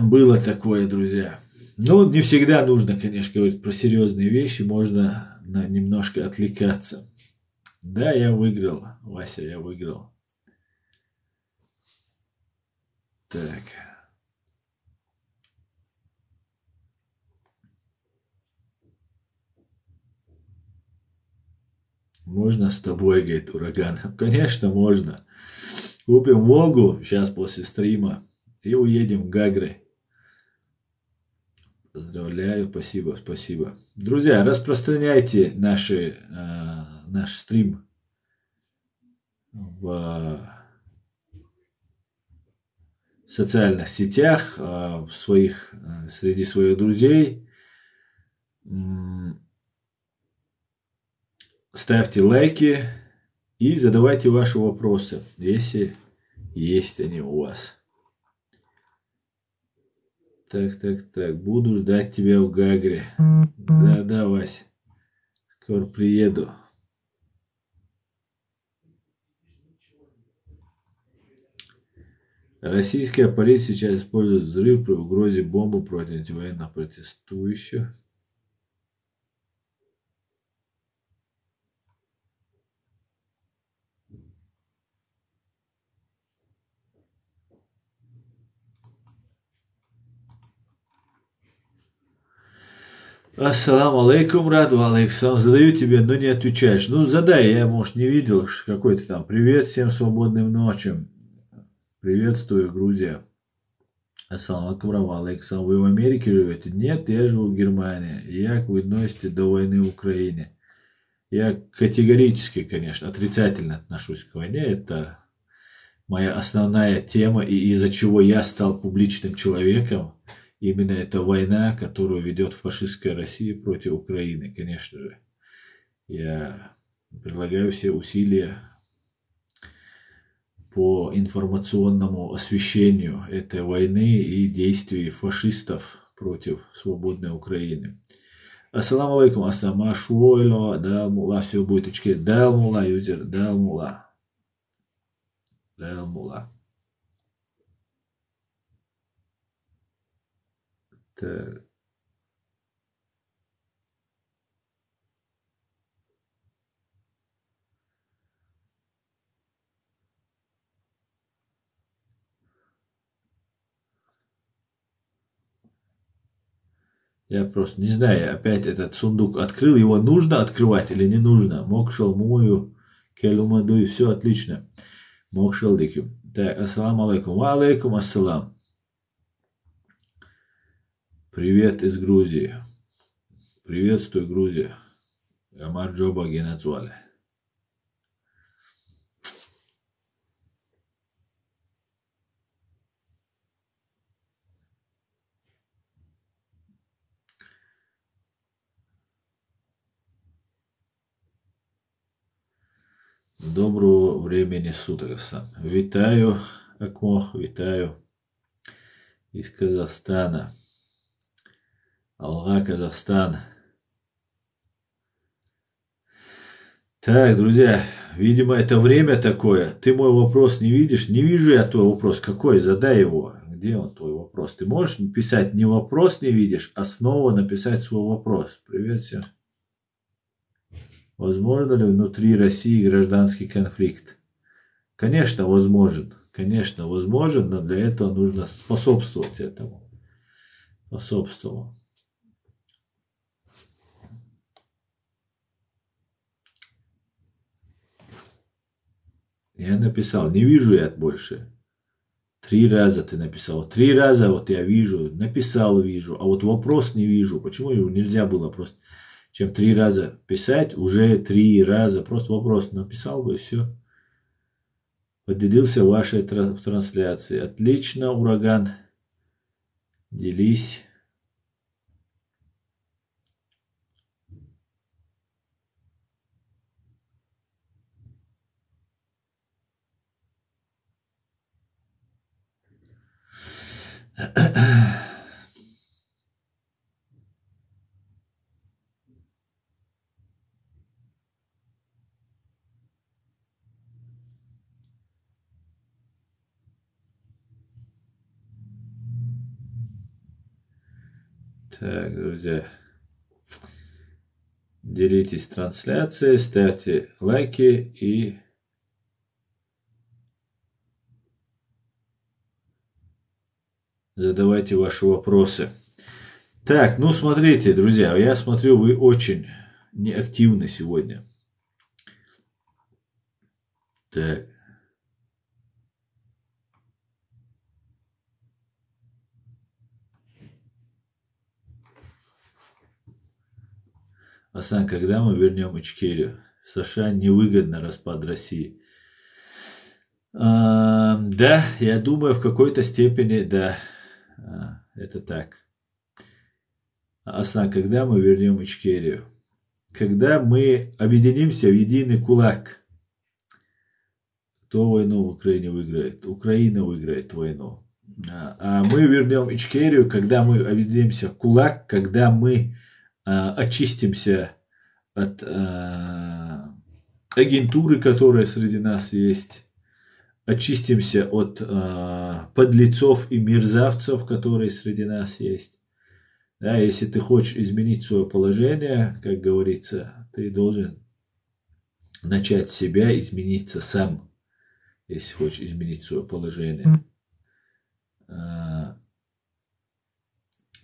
A: Было такое, друзья. Ну, не всегда нужно, конечно, говорить про серьезные вещи, можно немножко отвлекаться. Да, я выиграл, Вася, я выиграл. Так. Можно с тобой, говорит Ураган? Конечно, можно. Купим Волгу сейчас после стрима и уедем в Гагры. Поздравляю, спасибо. Друзья, распространяйте наш стрим в социальных сетях, среди своих друзей. Ставьте лайки и задавайте ваши вопросы, если есть они у вас. Так. Буду ждать тебя в Гагре. Да, Вась. Скоро приеду. Российская полиция сейчас использует взрыв при угрозе бомбы против антивоенных протестующих. Ассаламу алейкум, Раду алейкум. Задаю тебе, но не отвечаешь. Ну, задай, я, может, не видел какой-то там. Привет, всем свободным ночам. Приветствую, Грузия. Ассаламу алейкум, вы в Америке живете? Нет, я живу в Германии. Як вы относитесь до войны в Украине? Я категорически, конечно, отрицательно отношусь к войне. Это моя основная тема, и из-за чего я стал публичным человеком. Именно эта война, которую ведет фашистская Россия против Украины, конечно же. Я прилагаю все усилия по информационному освещению этой войны и действий фашистов против свободной Украины. Ассаламу алейкум, ассама шуойло, дал мула, все будет очки, дал мула, юзер, дал мула. Так. Я просто не знаю, я опять этот сундук открыл, его нужно открывать или не нужно. Мокшал мою, келумаду, и все отлично. Мокшал дикю. Так, ассаламу алейкум. Ва алейкум ассалам. Привет из Грузии. Приветствую, Грузия. Амар Джоба Генацуале. Доброго времени суток, Асан. Витаю, Акмох, витаю из Казахстана. Алга, Казахстан. Так, друзья, видимо, это время такое. Ты мой вопрос не видишь? Не вижу я твой вопрос. Какой? Задай его. Где он, твой вопрос? Ты можешь писать не вопрос не видишь, а снова написать свой вопрос. Привет всем. Возможно ли внутри России гражданский конфликт? Конечно, возможен. Конечно, возможен, но для этого нужно способствовать этому. Способствовать. Я написал, не вижу я больше. 3 раза ты написал. 3 раза вот я вижу, написал, вижу, а вот вопрос не вижу. Почему его нельзя было просто, чем 3 раза писать, уже 3 раза просто вопрос написал бы и все. Поделился вашей трансляцией. Отлично, ураган. Делись. Так, друзья, делитесь трансляцией, ставьте лайки и задавайте ваши вопросы. Так, ну смотрите, друзья, я смотрю, вы очень неактивны сегодня. Так. Асан, когда мы вернем Ичкерию? США невыгодно распад России. Да, я думаю, в какой-то степени, да, это так. Асан, когда мы вернем Ичкерию? Когда мы объединимся в единый кулак. Кто войну в Украине выиграет? Украина выиграет войну. А мы вернем Ичкерию, когда мы объединимся в кулак, когда мы очистимся от агентуры, которая среди нас есть, очистимся от подлецов и мерзавцев, которые среди нас есть. Да, если ты хочешь изменить свое положение, как говорится, ты должен начать себя измениться сам, если хочешь изменить свое положение.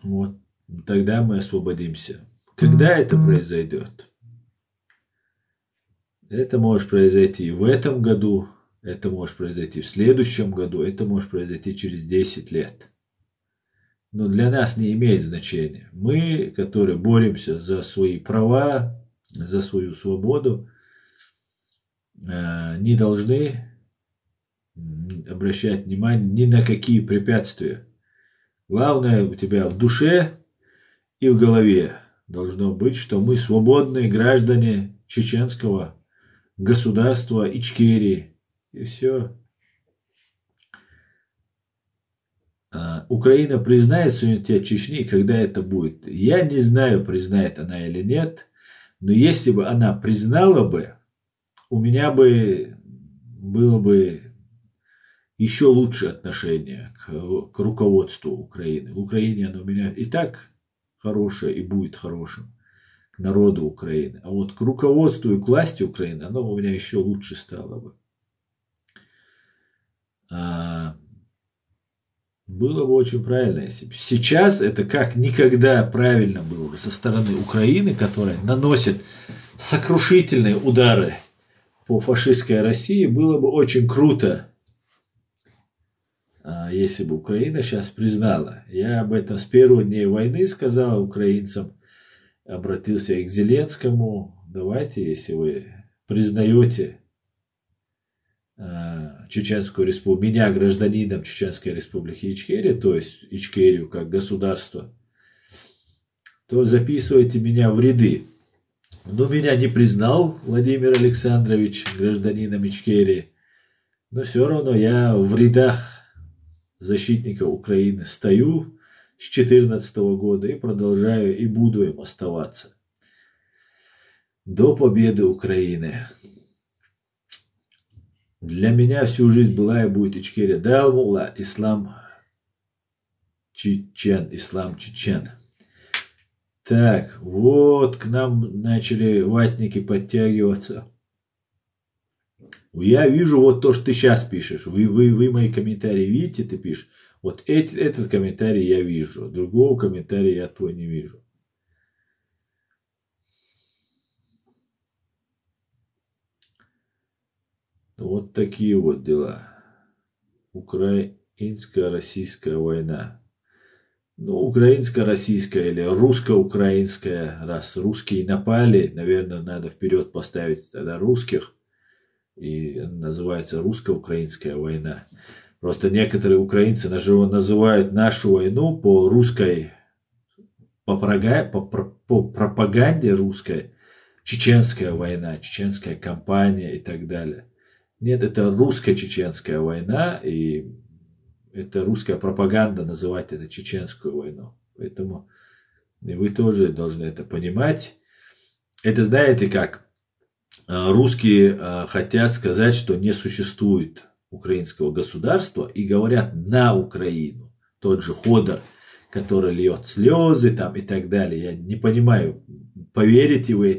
A: Вот тогда мы освободимся. Когда это произойдет? Это может произойти в этом году, это может произойти в следующем году, это может произойти через 10 лет. Но для нас не имеет значения. Мы, которые боремся за свои права, за свою свободу, не должны обращать внимание ни на какие препятствия. Главное у тебя в душе и в голове должно быть, что мы свободные граждане чеченского государства Ичкерии. И все. Украина признает суверенитет Чечни, когда это будет. Я не знаю, признает она или нет, но если бы она признала бы, у меня бы было бы еще лучше отношение к руководству Украины. В Украине оно у меня и так хорошее и будет хорошим, к народу Украины. А вот к руководству и к власти Украины оно у меня еще лучше стало бы. Было бы очень правильно, если бы. Сейчас это как никогда правильно было бы со стороны Украины, которая наносит сокрушительные удары по фашистской России. Было бы очень круто, если бы Украина сейчас признала. Я об этом с первых дней войны сказал украинцам, обратился и к Зеленскому. Давайте, если вы признаете Чеченскую республику, меня гражданином Чеченской республики Ичкерия, то есть Ичкерию как государство, то записывайте меня в ряды. Но меня не признал Владимир Александрович гражданином Ичкерии, но все равно я в рядах защитников Украины стою с 2014 года и продолжаю и буду им оставаться до победы Украины. Для меня всю жизнь была и будет Ичкерия. Далмула, ислам чечен. Так, вот к нам начали ватники подтягиваться. Я вижу вот то, что ты сейчас пишешь. Вы мои комментарии видите, ты пишешь. Вот этот комментарий я вижу. Другого комментария я твой не вижу. Вот такие вот дела. Украинско-российская война. Ну, украинско-российская или русско-украинская. Раз русские напали, наверное, надо вперед поставить тогда русских. И называется русско-украинская война. Просто некоторые украинцы называют нашу войну по русской, по пропаганде русской, чеченская война, чеченская кампания и так далее. Нет, это русско-чеченская война, и это русская пропаганда называть это чеченскую войну. Поэтому вы тоже должны это понимать. Это знаете как? Русские хотят сказать, что не существует украинского государства и говорят на Украину. Тот же Ходор, который льет слезы там и так далее. Я не понимаю, поверите вы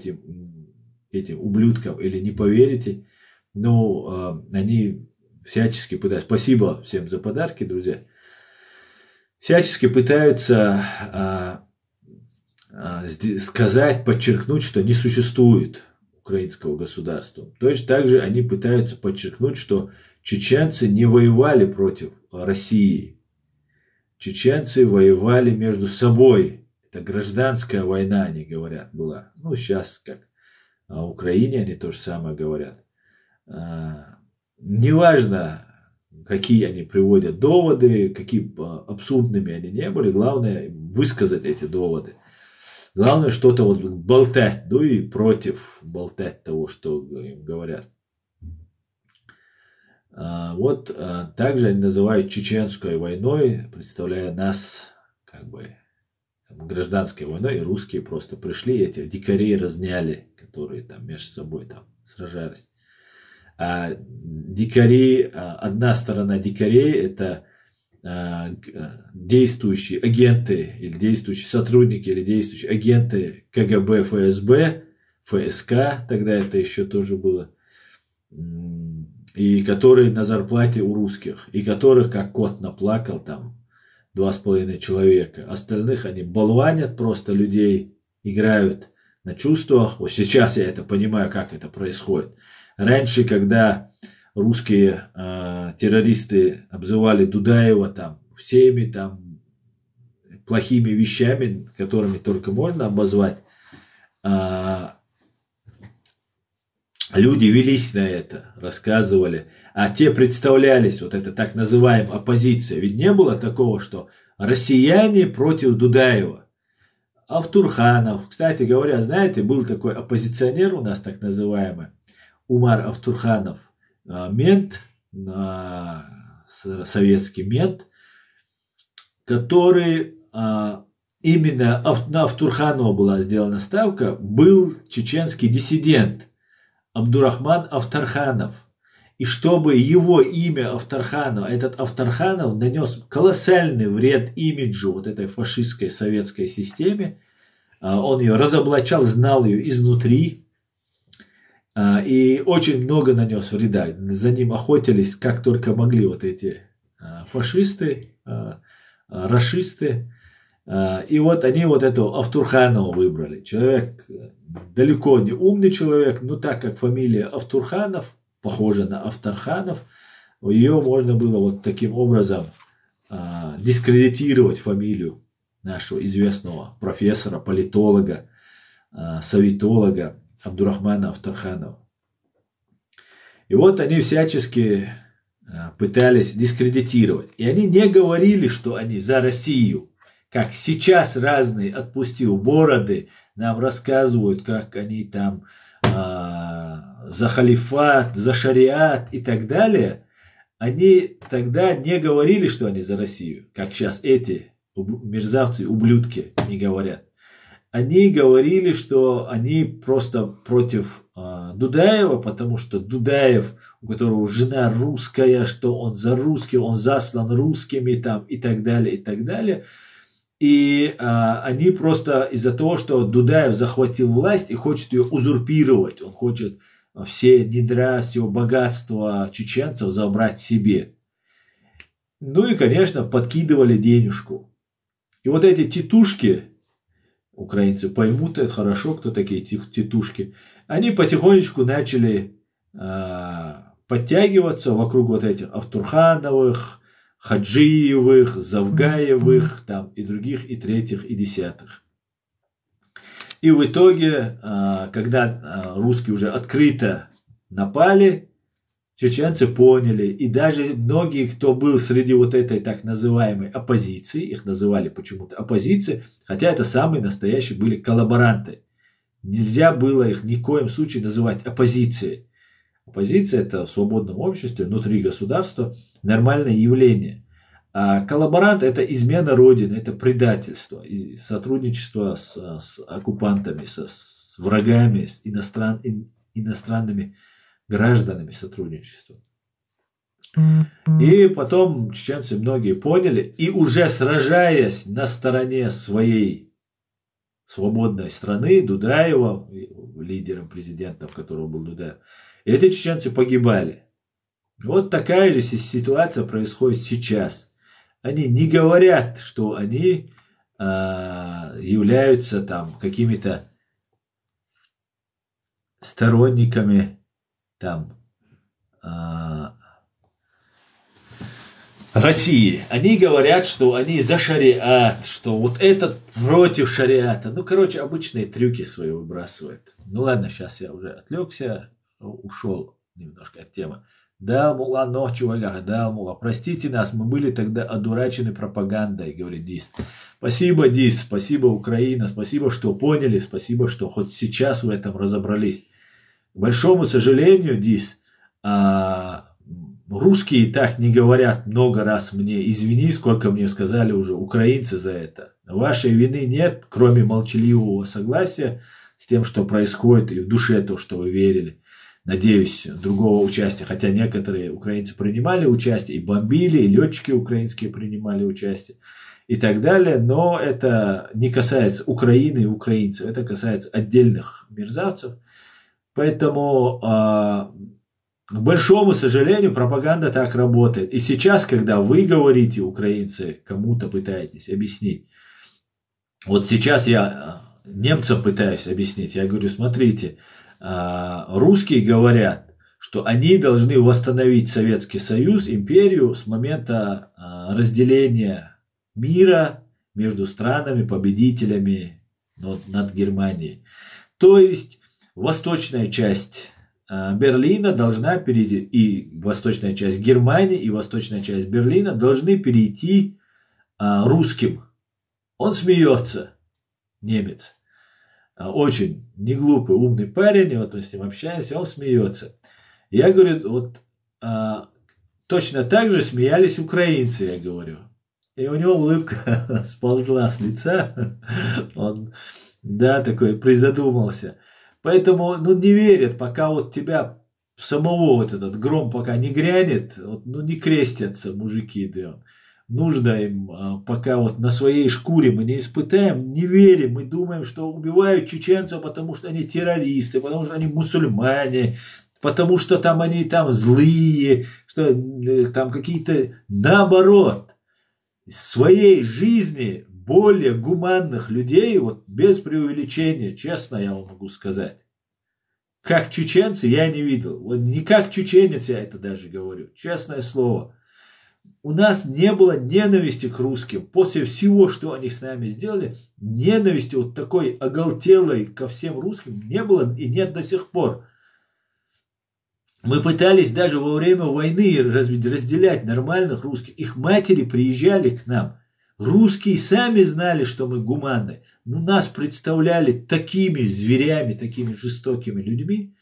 A: этим ублюдкам или не поверите. Но они всячески пытаются, спасибо всем за подарки, друзья, всячески пытаются сказать, подчеркнуть, что не существует украинского государства. Точно так же они пытаются подчеркнуть, что чеченцы не воевали против России. Чеченцы воевали между собой. Это гражданская война, они говорят, была. Ну, сейчас как в Украине они то же самое говорят. Неважно, какие они приводят доводы, какие абсурдными они не были, главное высказать эти доводы. Главное что-то вот болтать, ну и против болтать того, что им говорят. Также они называют чеченской войной, представляя нас как бы гражданской войной, и русские просто пришли, этих дикарей разняли, которые там между собой там сражались. А дикари, одна сторона дикарей – это действующие агенты или действующие сотрудники или действующие агенты КГБ, ФСБ, ФСК, тогда это еще тоже было, и которые на зарплате у русских, и которых как кот наплакал там 2,5 человека. Остальных они болванят просто людей, играют на чувствах. Вот сейчас я это понимаю, как это происходит. Раньше, когда русские террористы обзывали Дудаева там всеми там плохими вещами, которыми только можно обозвать, люди велись на это, рассказывали, а те представлялись, вот это так называемая оппозиция. Ведь не было такого, что россияне против Дудаева. Автурханов, кстати говоря, знаете, был такой оппозиционер у нас, так называемый, Умар Автурханов, мент, советский мент, который именно на Автурханова была сделана ставка, был чеченский диссидент Абдурахман Автарханов. И чтобы его имя Автарханов, этот Автарханов нанес колоссальный вред имиджу вот этой фашистской советской системе, он ее разоблачал, знал ее изнутри, и очень много нанес вреда. За ним охотились как только могли вот эти фашисты, рашисты. И вот они вот этого Автурханова выбрали. Человек далеко не умный человек, но так как фамилия Автурханов похожа на Автарханов, ее можно было вот таким образом дискредитировать фамилию нашего известного профессора, политолога, советолога Абдурахмана Автарханова. И вот они всячески пытались дискредитировать. И они не говорили, что они за Россию. Как сейчас разные, отпустив бороды, нам рассказывают, как они там за халифат, за шариат и так далее. Они тогда не говорили, что они за Россию, как сейчас эти мерзавцы, ублюдки не говорят. Они говорили, что они просто против Дудаева, потому что Дудаев, у которого жена русская, что он за русских, он заслан русскими там и так далее, и так далее. И они просто из-за того, что Дудаев захватил власть и хочет ее узурпировать, он хочет все недра, все богатство чеченцев забрать себе. Ну и, конечно, подкидывали денежку. И вот эти титушки, украинцы поймут это хорошо, кто такие титушки, они потихонечку начали подтягиваться вокруг вот этих Автурхановых, Хаджиевых, Завгаевых там, и других, и третьих, и десятых. И в итоге, когда русские уже открыто напали, чеченцы поняли, и даже многие, кто был среди вот этой так называемой оппозиции, их называли почему-то оппозицией, хотя это самые настоящие были коллаборанты. Нельзя было их ни в коем случае называть оппозицией. Оппозиция – это в свободном обществе, внутри государства, нормальное явление. А коллаборант – это измена Родины, это предательство, сотрудничество с оккупантами, с врагами, с иностранными гражданами сотрудничество. И потом чеченцы многие поняли, и уже сражаясь на стороне своей свободной страны, Дудаева, лидером, президентом, которого был Дудаев, эти чеченцы погибали. Вот такая же ситуация происходит сейчас. Они не говорят, что они являются там какими-то сторонниками там России. Они говорят, что они за шариат, что вот этот против шариата. Ну, короче, обычные трюки свои выбрасывают. Ну ладно, сейчас я уже отвлекся, ушел немножко от темы. Да, мула, ночью, да, мула, простите нас, мы были тогда одурачены пропагандой, говорит Дис. Спасибо, Дис, спасибо, Украина, спасибо, что поняли, спасибо, что хоть сейчас в этом разобрались. К большому сожалению, Дис, русские так не говорят много раз мне извини, сколько мне сказали уже украинцы за это. Вашей вины нет, кроме молчаливого согласия с тем, что происходит, и в душе то, что вы верили. Надеюсь, другого участия, хотя некоторые украинцы принимали участие, и бомбили, и летчики украинские принимали участие, и так далее, но это не касается Украины и украинцев, это касается отдельных мерзавцев. Поэтому, к большому сожалению, пропаганда так работает. И сейчас, когда вы говорите, украинцы, кому-то пытаетесь объяснить, вот сейчас я немцам пытаюсь объяснить, я говорю, смотрите, русские говорят, что они должны восстановить Советский Союз, империю с момента разделения мира между странами-победителями над Германией. То есть восточная часть Берлина должна перейти, и восточная часть Германии, и восточная часть Берлина должны перейти русским. Он смеется, немец. Очень неглупый, умный парень, и вот мы с ним общаемся, он смеется. Я говорю, вот точно так же смеялись украинцы, я говорю. И у него улыбка сползла с лица, он, да, такой призадумался. Поэтому, не верят, пока вот тебя самого вот этот гром пока не грянет, вот, не крестятся мужики, да. Нужно им, пока вот на своей шкуре мы не испытаем, не верим, мы думаем, что убивают чеченцев, потому что они террористы, потому что они мусульмане, потому что там они там злые, что там какие-то, наоборот, своей жизни более гуманных людей, вот без преувеличения, честно я вам могу сказать, как чеченцы я не видел, вот не как чеченец я это даже говорю, честное слово. У нас не было ненависти к русским. После всего, что они с нами сделали, ненависти вот такой оголтелой ко всем русским не было и нет до сих пор. Мы пытались даже во время войны разделять нормальных русских. Их матери приезжали к нам. Русские сами знали, что мы гуманны. Но нас представляли такими зверями, такими жестокими людьми,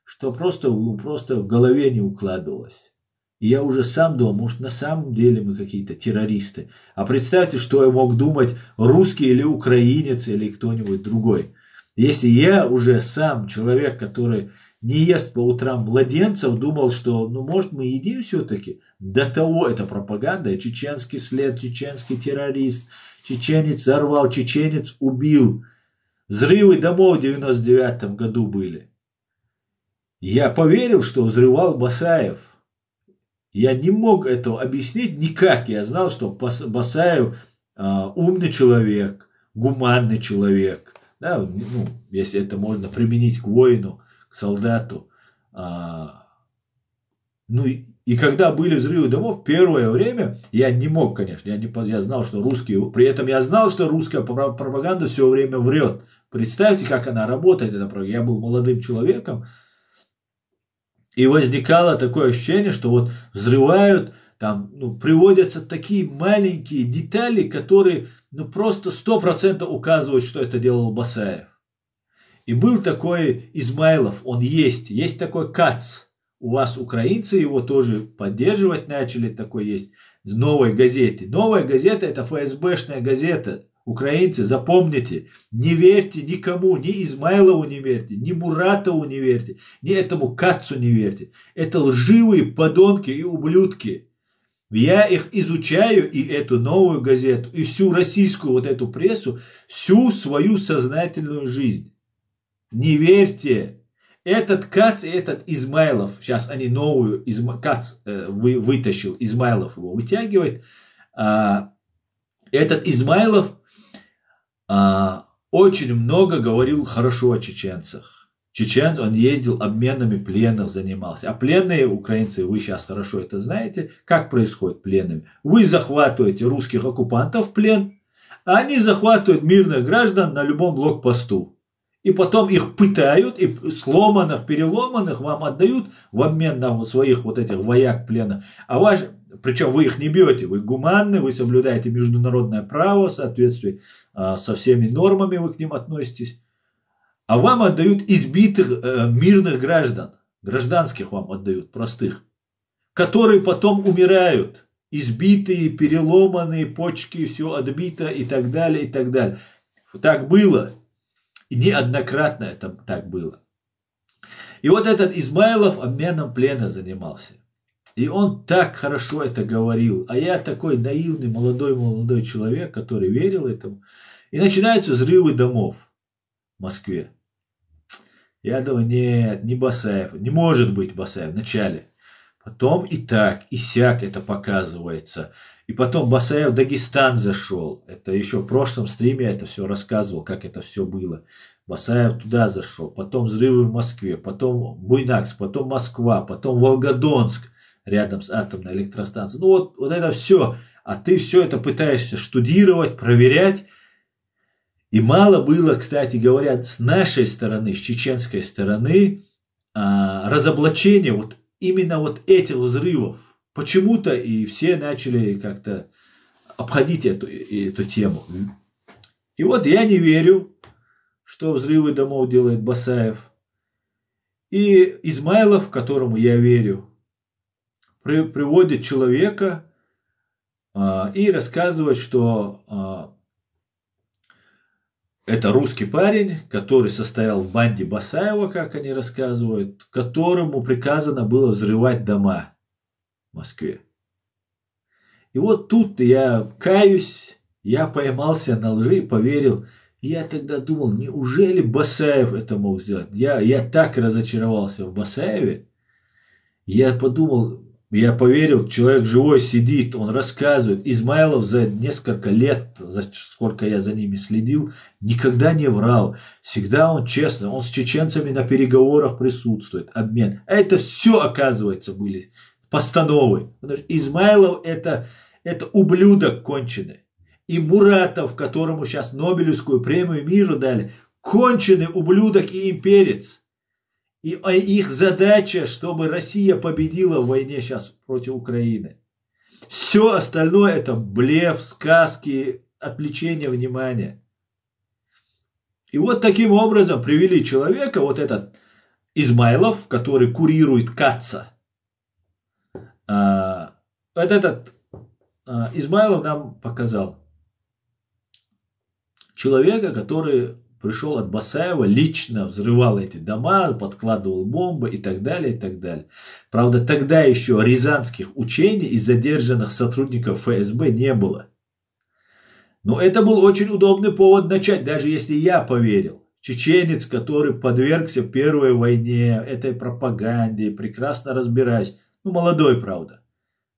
A: что просто в голове не укладывалось. И я уже сам думал, может, на самом деле мы какие-то террористы. А представьте, что я мог думать, русский или украинец, или кто-нибудь другой. Если я уже сам человек, который не ест по утрам младенцев, думал, что, может, мы едим все-таки. До того это пропаганда, чеченский след, чеченский террорист, чеченец взорвал, чеченец убил. Взрывы домов в 99 году были. Я поверил, что взрывал Басаев. Я не мог этого объяснить никак. Я знал, что Басаев умный человек, гуманный человек. Да, если это можно применить к воину, к солдату. И когда были взрывы домов, первое время я не мог, конечно. Я знал, что русские... При этом я знал, что русская пропаганда все время врет. Представьте, как она работает. Я был молодым человеком. И возникало такое ощущение, что вот взрывают, там, приводятся такие маленькие детали, которые, просто 100% указывают, что это делал Басаев. И был такой Измайлов, он есть такой Кац. У вас украинцы его тоже поддерживать начали, такой есть в Новой газете. Новая газета это ФСБшная газета. Украинцы, запомните, не верьте никому, ни Измайлову не верьте, ни Муратову не верьте, ни этому Кацу не верьте. Это лживые подонки и ублюдки. Я их изучаю, и эту новую газету, и всю российскую вот эту прессу, всю свою сознательную жизнь. Не верьте. Этот Кац и этот Измайлов, сейчас они новую, Кац вытащил, Измайлов его вытягивает. Этот Измайлов очень много говорил хорошо о чеченцах. Чеченцы, он ездил обменами пленных, занимался. А пленные украинцы, вы сейчас хорошо это знаете, как происходит пленными. Вы захватываете русских оккупантов в плен, а они захватывают мирных граждан на любом блокпосту. И потом их пытают, и сломанных, переломанных вам отдают в обмен на своих вот этих вояк плена. Причем вы их не бьете, вы гуманны, вы соблюдаете международное право в соответствии со всеми нормами, вы к ним относитесь. А вам отдают избитых мирных граждан, гражданских вам отдают, простых. которые потом умирают. Избитые, переломанные, почки, все отбито и так далее, и так далее. Так было. И неоднократно это так было. И вот этот Измайлов обменом плена занимался. И он так хорошо это говорил. А я такой наивный молодой человек, который верил этому. И начинаются взрывы домов в Москве. Я думаю, нет, не Басаев. Не может быть Басаев вначале. Потом и так, и сяк это показывается. И потом Басаев в Дагестан зашел. Это еще в прошлом стриме я это все рассказывал, как это все было. Басаев туда зашел. Потом взрывы в Москве. Потом Буйнакск. Потом Москва. Потом Волгодонск. Рядом с атомной электростанцией. Ну вот это все. А ты все это пытаешься штудировать, проверять. И мало было, кстати говоря, с нашей стороны, с чеченской стороны, разоблачения вот именно вот этих взрывов. Почему-то и все начали как-то обходить эту тему. И вот я не верю, что взрывы домов делает Басаев. И Измайлов, которому я верю, приводит человека и рассказывает, что это русский парень, который состоял в банде Басаева, как они рассказывают, которому приказано было взрывать дома в Москве. И вот тут я каюсь, я поймался на лжи, поверил. И я тогда думал, неужели Басаев это мог сделать? Я так разочаровался в Басаеве. Я подумал, я поверил, человек живой сидит, он рассказывает. Измайлов за несколько лет, за сколько я за ними следил, никогда не врал. Всегда он честно, он с чеченцами на переговорах присутствует, обмен. А это все, оказывается, были постановы. Измайлов это ублюдок конченый. И Муратов, которому сейчас Нобелевскую премию мира дали, конченый ублюдок и имперец. И их задача, чтобы Россия победила в войне сейчас против Украины. Все остальное это блеф, сказки, отвлечение внимания. И вот таким образом привели человека, вот этот Измайлов, который курирует Каца. Этот Измайлов нам показал человека, который пришел от Басаева, лично взрывал эти дома, подкладывал бомбы и так далее, и так далее. Правда, тогда еще рязанских учений и задержанных сотрудников ФСБ не было. Но это был очень удобный повод начать, даже если я поверил. Чеченец, который подвергся Первой войне, этой пропаганде, прекрасно разбираясь. Ну, молодой, правда.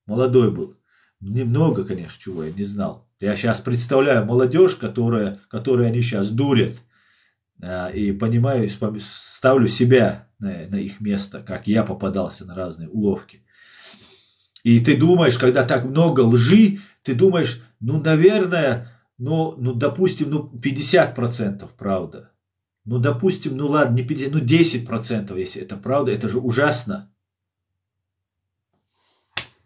A: Молодой был. Немного, конечно, чего я не знал. Я сейчас представляю молодежь, которую они сейчас дурят. И понимаю, ставлю себя на их место, как я попадался на разные уловки. И ты думаешь, когда так много лжи, ты думаешь, ну, наверное, допустим, 50% правда. Ну, допустим, ну ладно, не 50, 10%, если это правда, это же ужасно.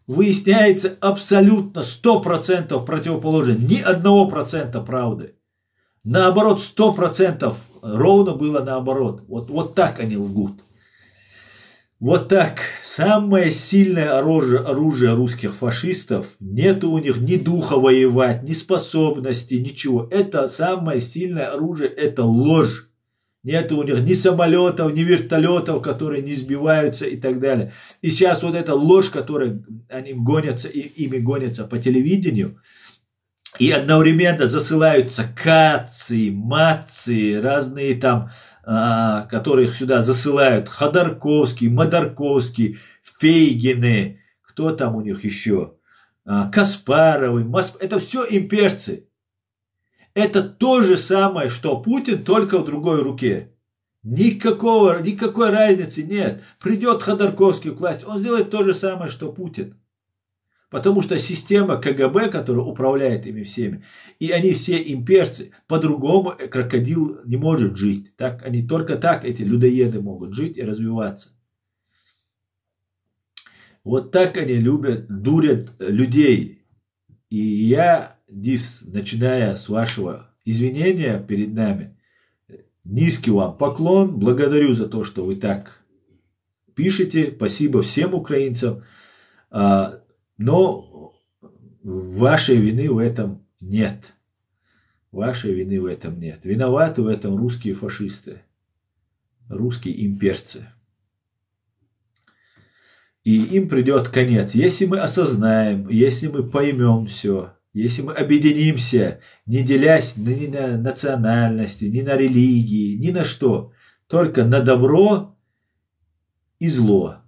A: Выясняется абсолютно 100% противоположное, ни 1% правды. Наоборот, 100% ровно было наоборот. Вот так они лгут. Вот так. Самое сильное оружие русских фашистов. Нету у них ни духа воевать, ни способности, ничего. Это самое сильное оружие, это ложь. Нету у них ни самолетов, ни вертолетов, которые не сбиваются и так далее. И сейчас вот эта ложь, которой они гонятся, ими гонятся по телевидению, и одновременно засылаются Кацы, Мацы, разные там, которых сюда засылают, Ходорковский, Модарковский, Фейгины, кто там у них еще, Каспаровы, это все имперцы. Это то же самое, что Путин, только в другой руке. Никакой разницы нет. Придет Ходорковский к власти, он сделает то же самое, что Путин. Потому что система КГБ, которая управляет ими всеми, и они все имперцы, по-другому крокодил не может жить. Только так эти людоеды могут жить и развиваться. Вот так они дурят людей. И я, начиная с вашего извинения перед нами, низкий вам поклон, благодарю за то, что вы так пишете, спасибо всем украинцам. Но вашей вины в этом нет. Вашей вины в этом нет. Виноваты в этом русские фашисты, русские имперцы. И им придет конец. Если мы осознаем, если мы поймем все, если мы объединимся, не делясь ни на национальности, ни на религии, ни на что, только на добро и зло.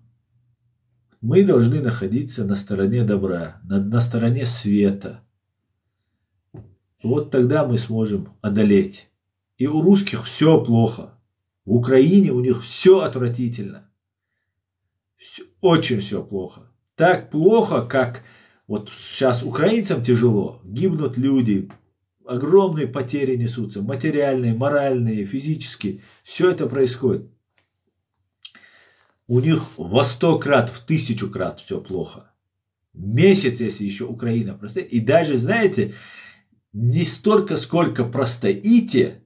A: Мы должны находиться на стороне добра, на стороне света. Вот тогда мы сможем одолеть. И у русских все плохо. В Украине у них все отвратительно. Очень все плохо. Так плохо, как вот сейчас украинцам тяжело. Гибнут люди, огромные потери несутся, материальные, моральные, физические. Все это происходит. У них во 100 крат, в 1000 крат все плохо. Месяц, если еще Украина простоит. И даже, знаете, не столько, сколько простоите,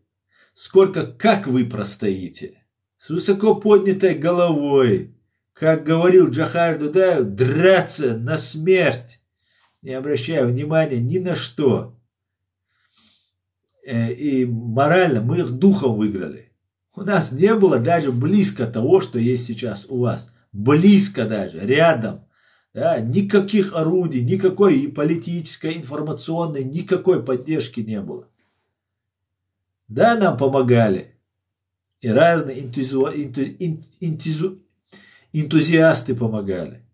A: сколько как вы простоите. С высоко поднятой головой. Как говорил Джохар Дудаев, драться на смерть, не обращая внимания ни на что. И морально мы их духом выиграли. У нас не было даже близко того, что есть сейчас у вас. Близко даже, рядом. Да, никаких орудий, никакой политической, информационной, никакой поддержки не было. Да, нам помогали. И разные энтузиасты помогали.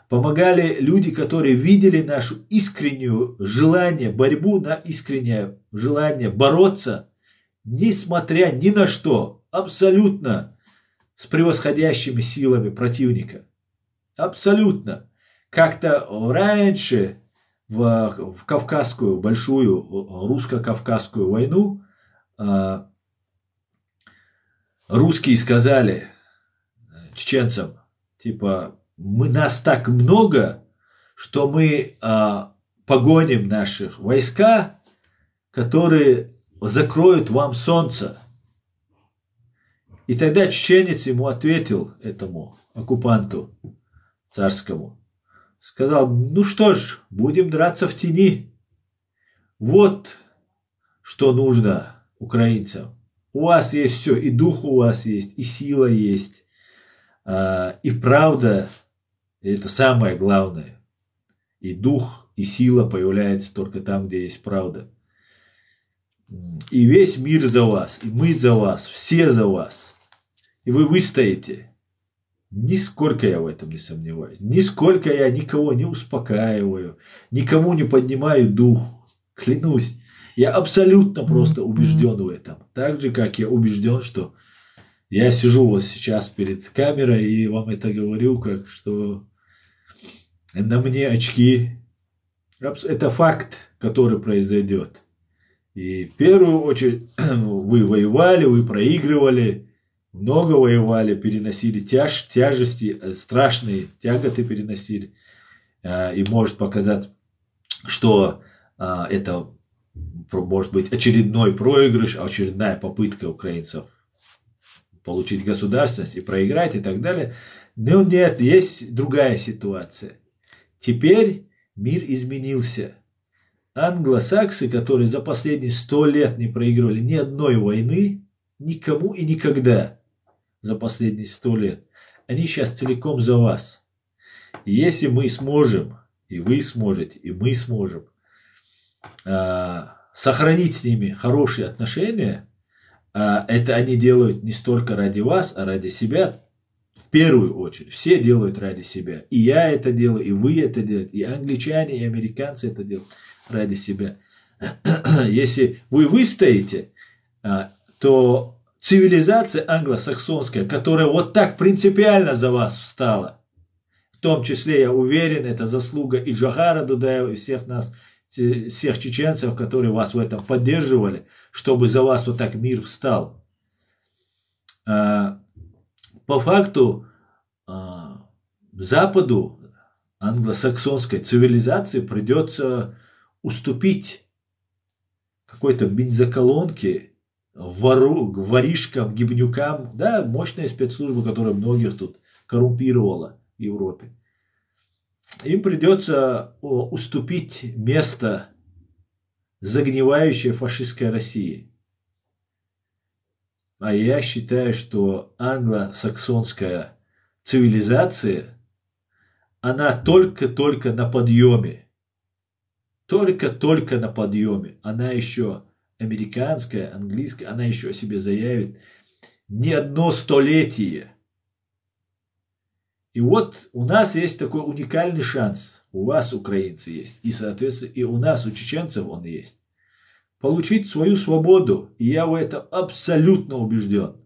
A: Помогали люди, которые видели нашу искреннюю желание, борьбу на искреннее желание бороться, несмотря ни на что, абсолютно с превосходящими силами противника. Абсолютно. Как-то раньше в Кавказскую, большую русско-кавказскую войну русские сказали чеченцам, типа, нас так много, что мы погоним наших войска, которые закроют вам солнце. И тогда чеченец ему ответил, этому оккупанту царскому, сказал, ну что ж, будем драться в тени. Вот что нужно украинцам. У вас есть все, и дух у вас есть, и сила есть, и правда, это самое главное. И дух, и сила появляется только там, где есть правда. И весь мир за вас, и мы за вас, все за вас. И вы выстоите. Нисколько я в этом не сомневаюсь. Нисколько я никого не успокаиваю, никому не поднимаю дух. Клянусь. Я абсолютно просто убежден в этом. Так же, как я убежден, что я сижу вот сейчас перед камерой и вам это говорю, как что на мне очки. Это факт, который произойдет. И в первую очередь вы воевали, вы проигрывали, много воевали, переносили тяжести, страшные тяготы переносили. И может показать, что это может быть очередной проигрыш, очередная попытка украинцев получить государственность и проиграть и так далее. Но нет, есть другая ситуация. Теперь мир изменился. Англосаксы, которые за последние 100 лет не проигрывали ни одной войны, никому и никогда за последние 100 лет, они сейчас целиком за вас. И если мы сможем, и вы сможете, и мы сможем сохранить с ними хорошие отношения, это они делают не столько ради вас, а ради себя. В первую очередь. Все делают ради себя. И я это делаю, и вы это делаете, и англичане, и американцы это делают ради себя. Если вы выстоите, то цивилизация англосаксонская, которая вот так принципиально за вас встала, в том числе, я уверен, это заслуга и Джохара Дудаева, и всех нас, всех чеченцев, которые вас в этом поддерживали, чтобы за вас вот так мир встал. По факту Западу, англосаксонской цивилизации, придется уступить какой-то бензоколонке, воришкам, гибнюкам, да, мощная спецслужба, которая многих тут коррумпировала в Европе. им придется уступить место загнивающей фашистской России. А я считаю, что англосаксонская цивилизация, она только-только на подъеме. Только-только на подъеме. Она еще американская, английская, она еще о себе заявит не одно столетие. И вот у нас есть такой уникальный шанс. У вас, украинцы, есть. И, соответственно, и у нас, у чеченцев он есть. Получить свою свободу. И я в этом абсолютно убежден.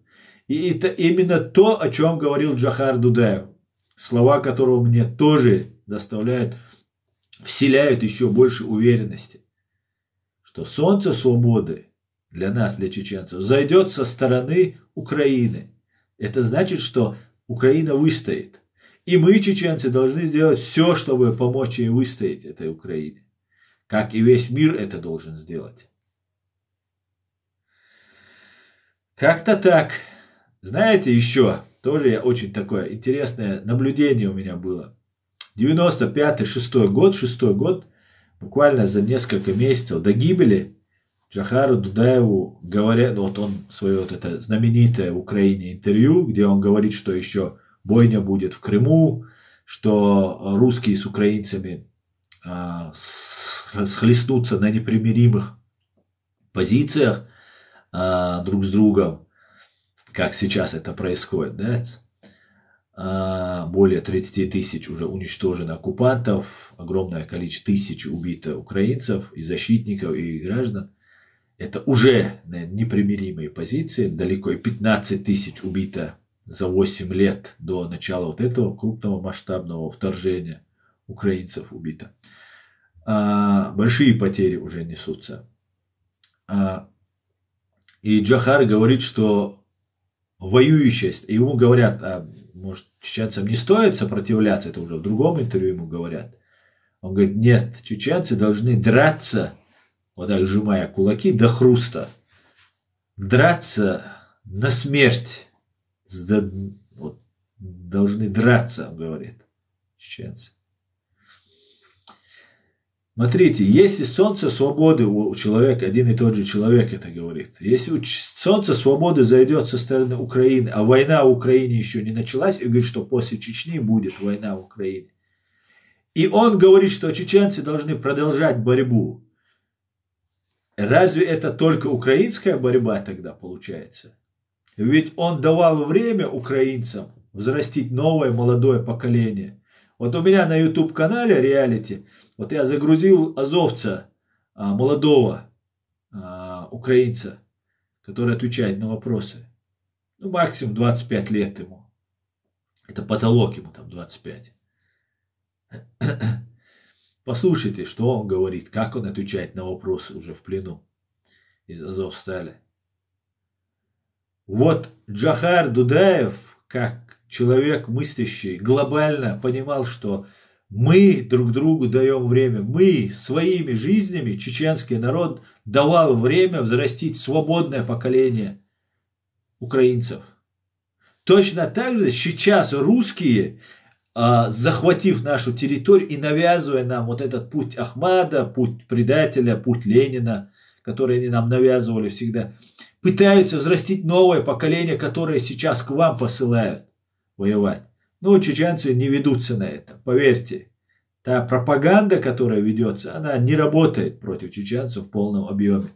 A: И это именно то, о чем говорил Джохар Дудаев. Слова которого мне тоже вселяют еще больше уверенности. Что солнце свободы для нас, для чеченцев, зайдет со стороны Украины. Это значит, что Украина выстоит. И мы, чеченцы, должны сделать все, чтобы помочь ей выстоять, этой Украине. Как и весь мир это должен сделать. Как-то так. Знаете, еще, тоже я очень такое интересное наблюдение у меня было. 95-6 год, буквально за несколько месяцев до гибели, Джохару Дудаеву говорят, вот он свое вот это знаменитое в Украине интервью, где он говорит, что еще бойня будет в Крыму, что русские с украинцами схлестнутся на непримиримых позициях друг с другом, как сейчас это происходит, да? Более 30 тысяч уже уничтожено оккупантов, огромное количество тысяч убито украинцев и защитников, и граждан. Это уже непримиримые позиции, далеко и 15 тысяч убито за 8 лет до начала вот этого крупного масштабного вторжения украинцев убито. Большие потери уже несутся. И Джохар говорит, что воюющая, ему говорят, может, чеченцам не стоит сопротивляться, это уже в другом интервью ему говорят. Он говорит, нет, чеченцы должны драться, вот так сжимая кулаки до хруста, драться на смерть. Вот, должны драться, он говорит, чеченцы. Смотрите, если солнце свободы у человека, один и тот же человек это говорит, если солнце свободы зайдет со стороны Украины, а война в Украине еще не началась, и говорит, что после Чечни будет война в Украине, и он говорит, что чеченцы должны продолжать борьбу, разве это только украинская борьба тогда получается? Ведь он давал время украинцам взрастить новое молодое поколение. Вот у меня на YouTube-канале реалити, вот я загрузил азовца, молодого украинца, который отвечает на вопросы. Ну, максимум 25 лет ему. Это потолок ему там 25. Послушайте, что он говорит, как он отвечает на вопросы уже в плену из Азовстали. Вот Джохар Дудаев, как человек мыслящий, глобально понимал, что мы друг другу даем время. Мы своими жизнями, чеченский народ, давал время взрастить свободное поколение украинцев. Точно так же сейчас русские, захватив нашу территорию и навязывая нам вот этот путь Ахмада, путь предателя, путь Ленина, который они нам навязывали всегда, пытаются взрастить новое поколение, которое сейчас к вам посылают воевать. Но чеченцы не ведутся на это, поверьте. Та пропаганда, которая ведется, она не работает против чеченцев в полном объеме.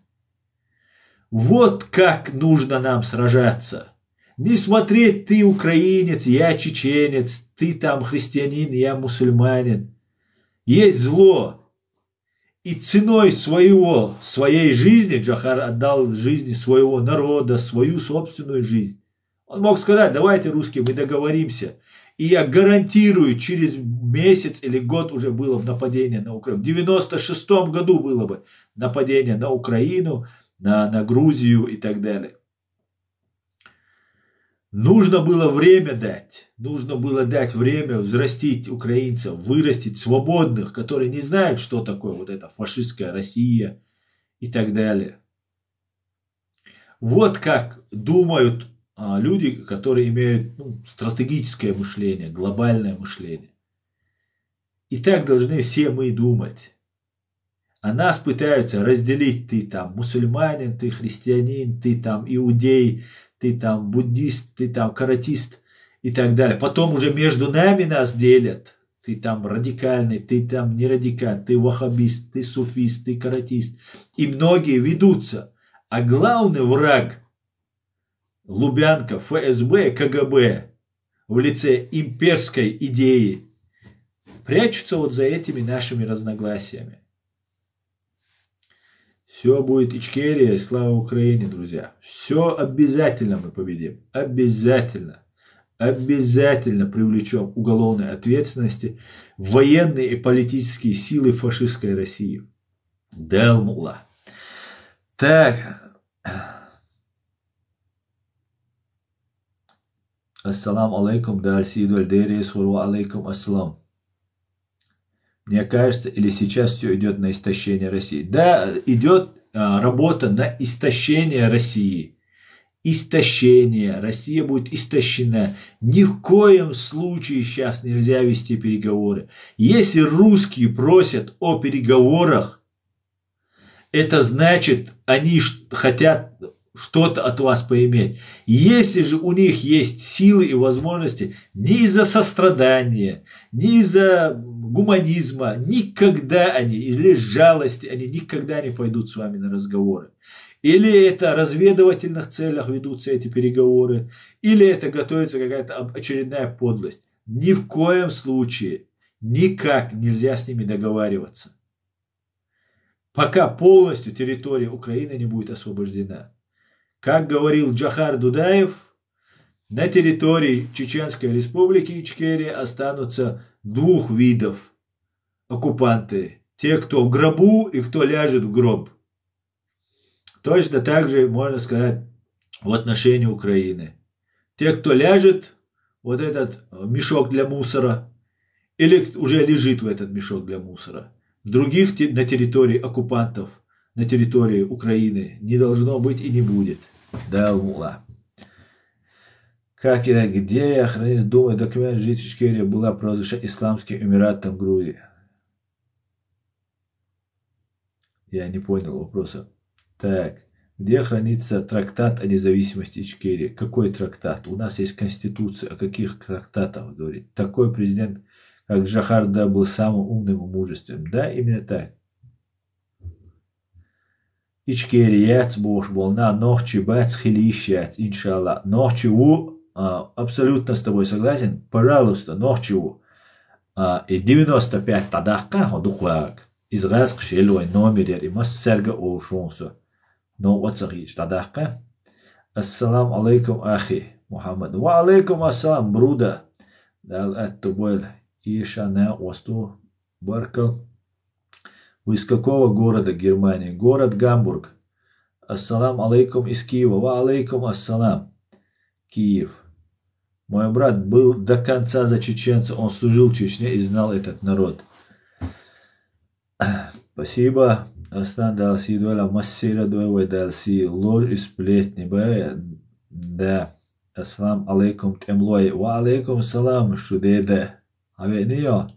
A: Вот как нужно нам сражаться. Не смотреть, ты украинец, я чеченец, ты там христианин, я мусульманин. Есть зло. И ценой своей жизни Джохар отдал жизни своего народа, свою собственную жизнь. Он мог сказать, давайте, русские, мы договоримся. И я гарантирую, через месяц или год уже было бы нападение на Украину. В 96-м году было бы нападение на Украину, на Грузию и так далее. Нужно было время дать. Нужно было дать время взрастить украинцев, вырастить свободных, которые не знают, что такое вот эта фашистская Россия и так далее. Вот как думают люди, которые имеют стратегическое мышление, глобальное мышление. И так должны все мы думать. А нас пытаются разделить: ты там мусульманин, ты христианин, ты там иудей, ты там буддист, ты там каратист и так далее. Потом уже между нами нас делят. Ты там радикальный, ты там не радикальный, ты ваххабист, ты суфист, ты каратист. И многие ведутся. А главный враг Лубянка, ФСБ, КГБ в лице имперской идеи прячутся вот за этими нашими разногласиями. Все будет Ичкерия, и слава Украине, друзья. Все обязательно мы победим. Обязательно. Обязательно привлечем уголовной ответственности военные и политические силы фашистской России. Делмула. Так. Ассалам алейкум, дальсиду альдерис, ва алейкум ассалам. Мне кажется, или сейчас все идет на истощение России? Да, идет работа на истощение России. Истощение. Россия будет истощена. Ни в коем случае сейчас нельзя вести переговоры. Если русские просят о переговорах, это значит, они хотят что-то от вас поиметь. Если же у них есть силы и возможности, не из-за сострадания, не из-за гуманизма, никогда они, или жалости, они никогда не пойдут с вами на разговоры. Или это в разведывательных целях ведутся эти переговоры, или это готовится какая-то очередная подлость. Ни в коем случае никак нельзя с ними договариваться, пока полностью территория Украины не будет освобождена. Как говорил Джохар Дудаев, на территории Чеченской Республики Ичкерия останутся двух видов оккупанты. Те, кто в гробу, и кто ляжет в гроб. Точно так же можно сказать в отношении Украины. Те, кто ляжет, вот этот мешок для мусора, или уже лежит в этот мешок для мусора. Других на территории оккупантов, на территории Украины не должно быть и не будет. Да, мула. Как и где я хранить, думаю, документ житель Ичкерии была провозглашена Исламским Эмиратом Грузии? Я не понял вопроса. Так, где хранится трактат о независимости Ичкерии? Какой трактат? У нас есть конституция. О каких трактатах говорит? Такой президент, как Джохар, да, был самым умным и мужественным. Да, именно так. Ичкерияц бош был на нохчи бац хилищац, иншаллах. Нохчиву, абсолютно с тобой согласен. Пожалуйста, нохчиву. И 95 тадахка ходухлаг. Изгаз кшелой номер и массерга олшонсо. Но оцагич тадахка. Ассалам алейкум ахи Мухаммад. Ва алейкум ассалам бруда. Дал аттубойл. Ишана осту баркал. Вы из какого города Германии? Город Гамбург. Ассалам алейкум из Киева. Ва алейкум ассалам. Киев. Мой брат был до конца за чеченца. Он служил в Чечне и знал этот народ. Спасибо. Аслан далси дуэла массира дуэла далси ложь и сплетни. Да. Ассалам алейкум темлой. Ва алейкум салам шудеда. Авенио.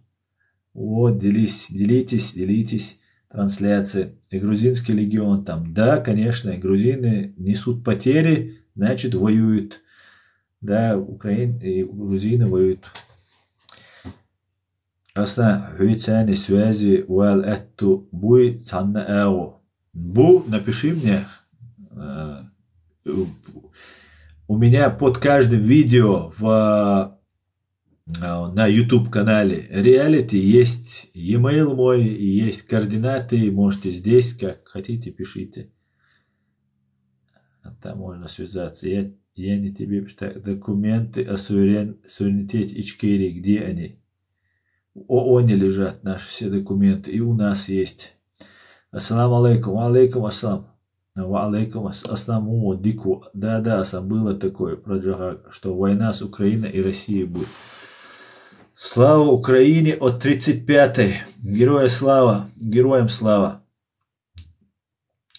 A: Вот, делитесь трансляции. И грузинский легион там. Да, конечно, и грузины несут потери, значит, воюют. Да, Украина и грузины воюют. Аслан, хуйцани связи, уэл эту буй цанна эо. Бу, напиши мне. У меня под каждым видео на YouTube канале Reality есть e-mail мой и есть координаты. Можете здесь, как хотите, пишите. Там можно связаться. Я не тебе пишу. Документы о суверенитете Ичкерии. Где они? В ООН лежат наши все документы. И у нас есть. Ассаламу алейкум. Алейкум ассалам. Ва алейкум ассаламу дику. Да, было такое про Джохар, что война с Украиной и Россией будет. Слава Украине от 35-й. Героям слава.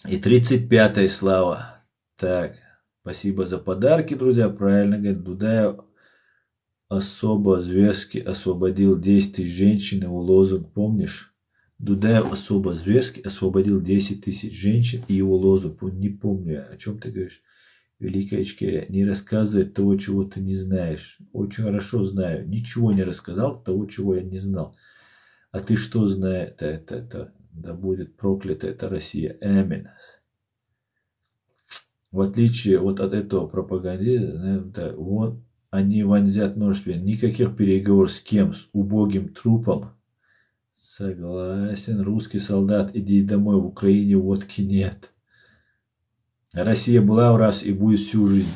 A: И 35-й слава. Так, спасибо за подарки, друзья. Правильно говорит Дудаев. особо зверски освободил 10 тысяч женщин, его лозунг, помнишь? Дудаев особо зверски освободил 10 тысяч женщин и его лозунг. Не помню, о чем ты говоришь. Великая Ичкерия, не рассказывай того, чего ты не знаешь. Очень хорошо знаю. Ничего не рассказал того, чего я не знал. А ты что знаешь? Да будет проклята эта Россия. Аминь. В отличие вот от этого пропагандиста, вот они вонзят нож в спину. Никаких переговоров с кем? С убогим трупом. Согласен, русский солдат, иди домой, в Украине водки нет. Россия была раз и будет всю жизнь.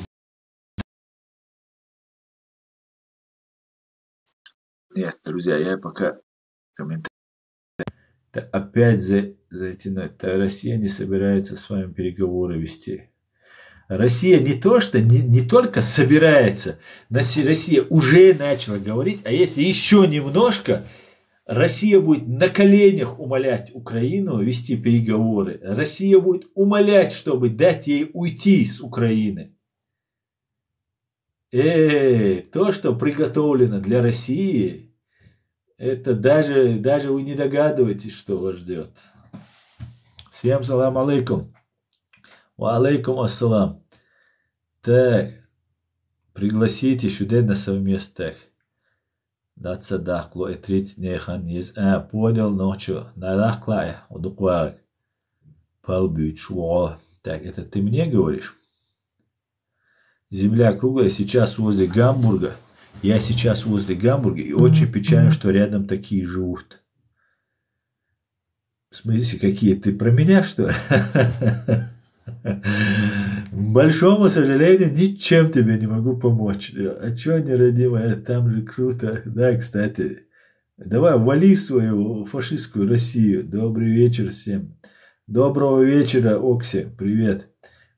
A: Нет, друзья, я пока комментарий. Опять затянуть. Россия не собирается с вами переговоры вести. Россия не то, что не только собирается, Россия уже начала говорить, а если еще немножко, Россия будет на коленях умолять Украину вести переговоры. Россия будет умолять, чтобы дать ей уйти с Украины. То, что приготовлено для России, это даже вы не догадываетесь, что вас ждет. Всем салам алейкум. Ва алейкум ассалам. Так, пригласите сюда на совместных. Даться дахло и 30 нехан из понял ночью. Надахклая, удукварик. Палбють шво. Так, это ты мне говоришь? Земля круглая, сейчас возле Гамбурга. Я сейчас возле Гамбурга, и очень печально, что рядом такие живут. В смысле, какие? Ты про меня, что ли? К большому сожалению, ничем тебе не могу помочь. А чё, нерадимая, там же круто. Да, кстати, давай вали свою фашистскую Россию. Добрый вечер всем. Доброго вечера, Окси, привет.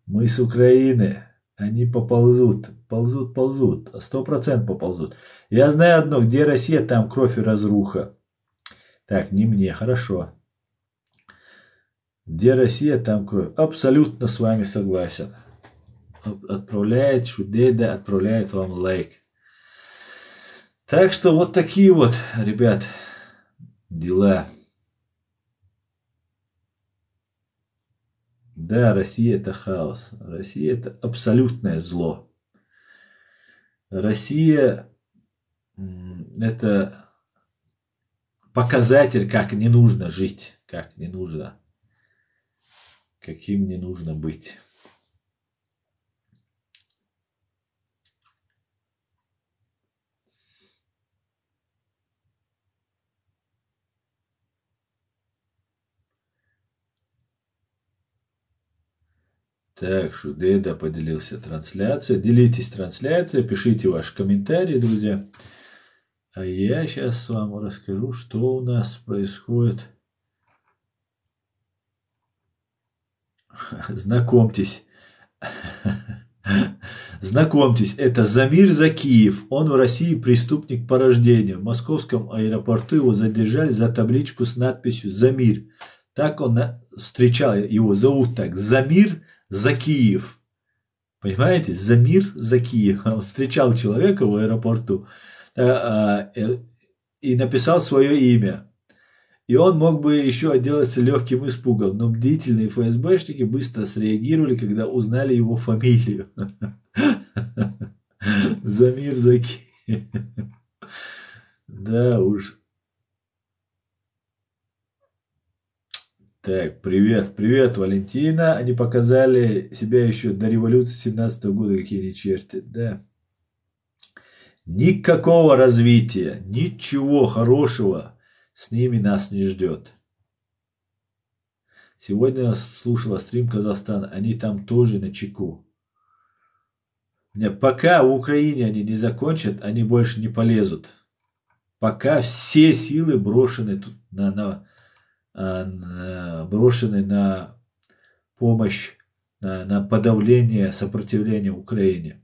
A: Мы с Украины. Они поползут. Ползут. 100% поползут. Я знаю одно, где Россия, там кровь и разруха. Так, не мне, хорошо. Где Россия, там кровь. Абсолютно с вами согласен. Отправляет Шудеда, отправляет вам лайк. Так что вот такие вот, ребят, дела. Да, Россия это хаос. Россия это абсолютное зло. Россия это показатель, как не нужно жить, как не нужно, каким не нужно быть. Так, Шудеда поделился трансляцией. Делитесь трансляцией, пишите ваши комментарии, друзья. А я сейчас вам расскажу, что у нас происходит. Знакомьтесь. Знакомьтесь, это Замир Закиев. Он в России преступник по рождению. В московском аэропорту его задержали за табличку с надписью «Замир». Так он встречал, его зовут так, Замир Закиев. Понимаете, Замир Закиев. Он встречал человека в аэропорту и написал свое имя. И он мог бы еще отделаться легким испугом, но бдительные ФСБшники быстро среагировали, когда узнали его фамилию. Замир Закиев. Да уж. Так, привет, Валентина. Они показали себя еще до революции 17-го года, какие они черти. Да. Никакого развития, ничего хорошего с ними нас не ждет. Сегодня слушала стрим Казахстана, они там тоже на чеку. Пока в Украине они не закончат, они больше не полезут. Пока все силы брошены брошены на помощь, на подавление сопротивления Украине.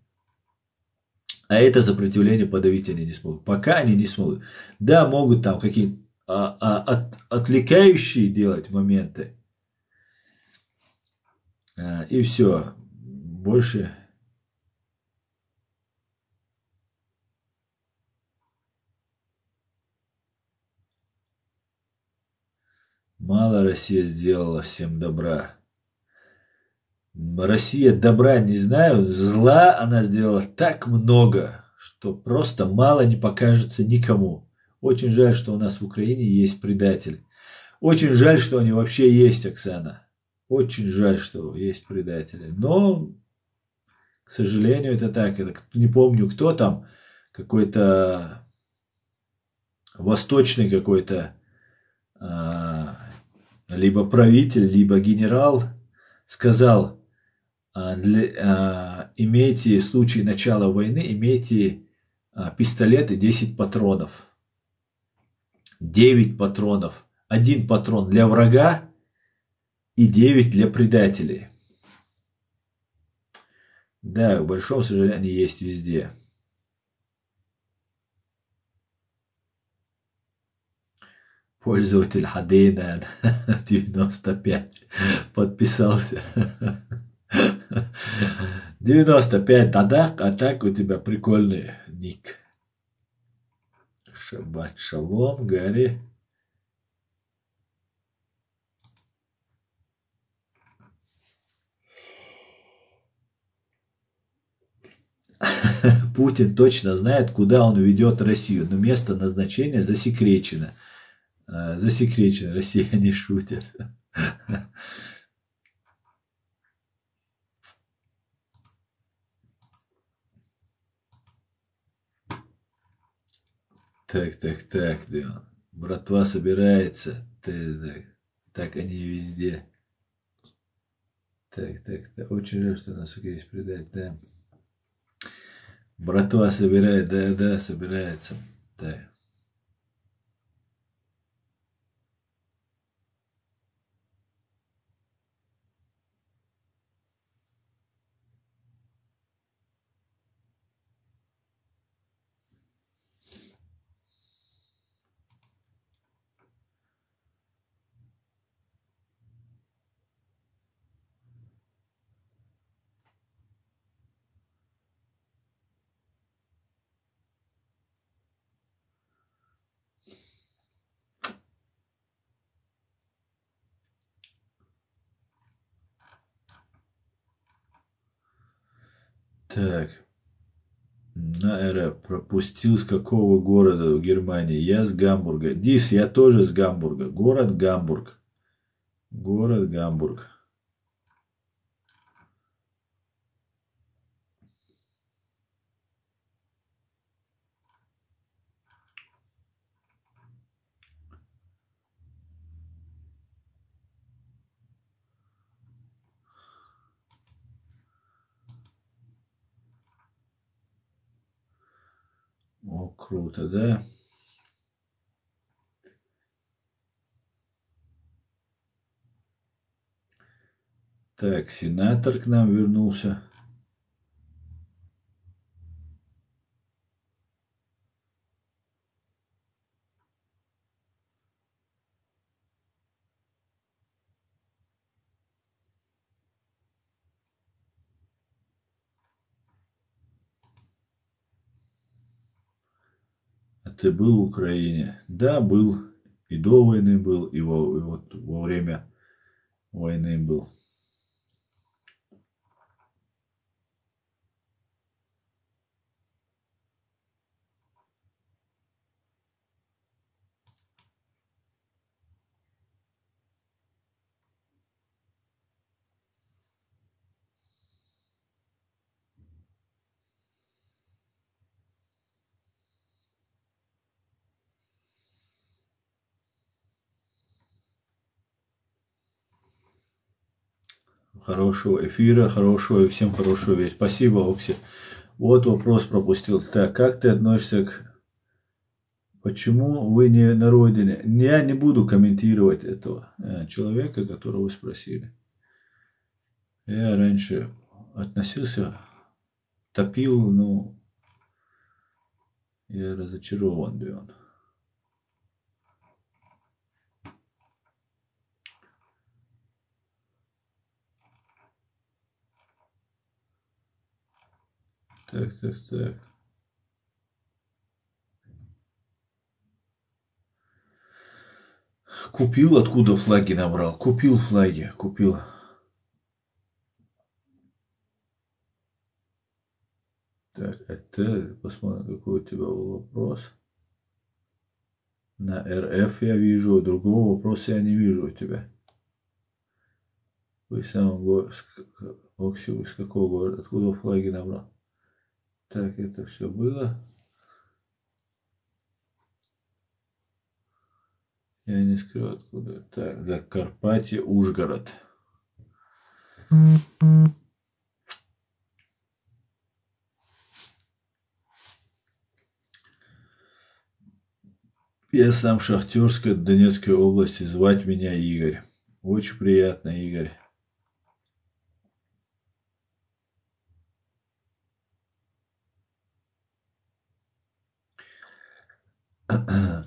A: А это сопротивление подавить они не смогут. Пока они не смогут. Да, могут там какие-то отвлекающие делать моменты. И все. Больше. Мало Россия сделала всем добра. Россия добра не знаю, зла она сделала так много, что просто мало не покажется никому. Очень жаль, что у нас в Украине есть предатель. Очень жаль, что они вообще есть, Оксана. Очень жаль, что есть предатели. Но, к сожалению, это так. Это, не помню, кто там, какой-то восточный какой-то либо правитель, либо генерал сказал, имейте в случае начала войны, имейте пистолет и 10 патронов. 9 патронов. 1 патрон для врага и 9 для предателей. Да, к большому сожалению, они есть везде. Пользователь Хадейна 95 подписался. 95 Тадак, а так у тебя прикольный ник. Шаббат шалом, Гарри. Путин точно знает, куда он ведет Россию, но место назначения засекречено. Засекречено, Россия не шутит. Так, да. Братва собирается. Так они везде. Так. Очень жаль, что нас есть предать, да. Братва собирает, да, собирается. Так. Так. Наэра пропустил с какого города в Германии? Я с Гамбурга. Дис, я тоже с Гамбурга. Город Гамбург. Город Гамбург. О, круто, да? Так, сенатор к нам вернулся. А ты был в Украине? Да, был. И до войны был, и вот во время войны был. Хорошего эфира, хорошего и всем хорошего вечера. Спасибо, Окси. Вот вопрос пропустил. Так, как ты относишься к... Почему вы не на родине? Я не буду комментировать этого человека, которого вы спросили. Я раньше относился, топил, но я разочарован, Бион. Так. Купил, откуда флаги набрал? Купил флаги, купил. Так, это, посмотрим, какой у тебя был вопрос. На РФ я вижу, другого вопроса я не вижу у тебя. Вы сам Оксил, из какого города, откуда флаги набрал? Так, это все было. Я не скажу, откуда. Так, Закарпатье, Ужгород. Я сам Шахтерской, Донецкой области. Звать меня Игорь. Очень приятно, Игорь.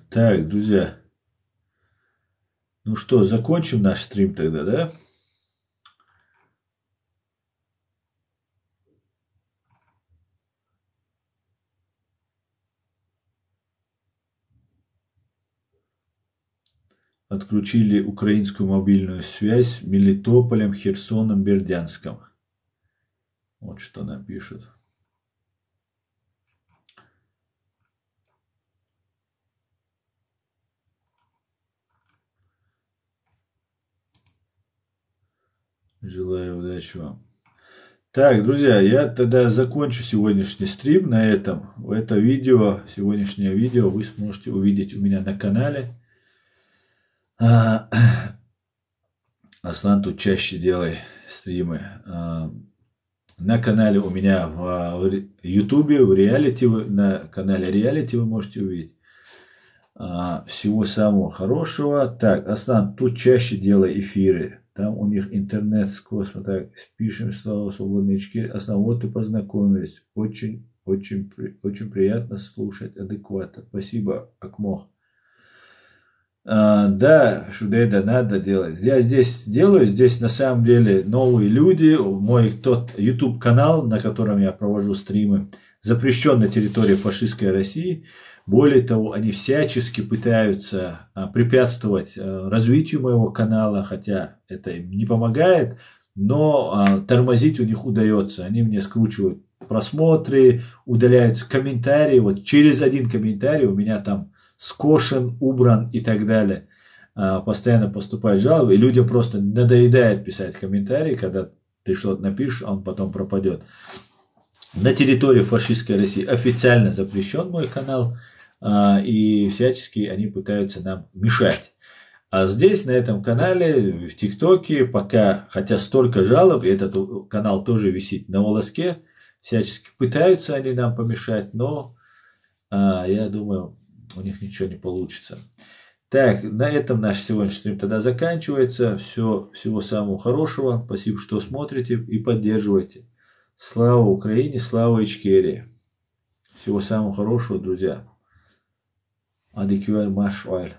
A: Так, друзья. Ну что, закончим наш стрим тогда, да? Отключили украинскую мобильную связь Мелитополем, Херсоном, Бердянском. Вот что нам пишут. Желаю удачи вам. Так, друзья, я тогда закончу сегодняшний стрим на этом. Это видео, сегодняшнее видео вы сможете увидеть у меня на канале. Аслан, тут чаще делай стримы. На канале у меня в Ютубе, в реалити, на канале реалити вы можете увидеть. Всего самого хорошего. Так, Аслан, тут чаще делай эфиры. Там у них интернет с космоса. Так, пишем слава свободной Ичкерии. Аслан, вот и познакомились. Очень приятно слушать адекватно. Спасибо, Акмох. Да, Шудейда, надо делать. Я здесь делаю, здесь на самом деле новые люди. Мой тот YouTube канал, на котором я провожу стримы, запрещен на территории фашистской России. Более того, они всячески пытаются препятствовать развитию моего канала, хотя это им не помогает, но тормозить у них удается. Они мне скручивают просмотры, удаляют комментарии. Вот через один комментарий у меня там скошен, убран и так далее. Постоянно поступают жалобы, и людям просто надоедает писать комментарии, когда ты что-то напишешь, а он потом пропадет. На территории фашистской России официально запрещен мой канал, и всячески они пытаются нам мешать. А здесь, на этом канале, в ТикТоке, пока, хотя столько жалоб, и этот канал тоже висит на волоске, всячески пытаются они нам помешать, но я думаю, у них ничего не получится. Так, на этом наш сегодняшний стрим тогда заканчивается. Всего самого хорошего. Спасибо, что смотрите и поддерживаете. Слава Украине, слава Ичкерии. Всего самого хорошего, друзья. Адекюэль Машуэль.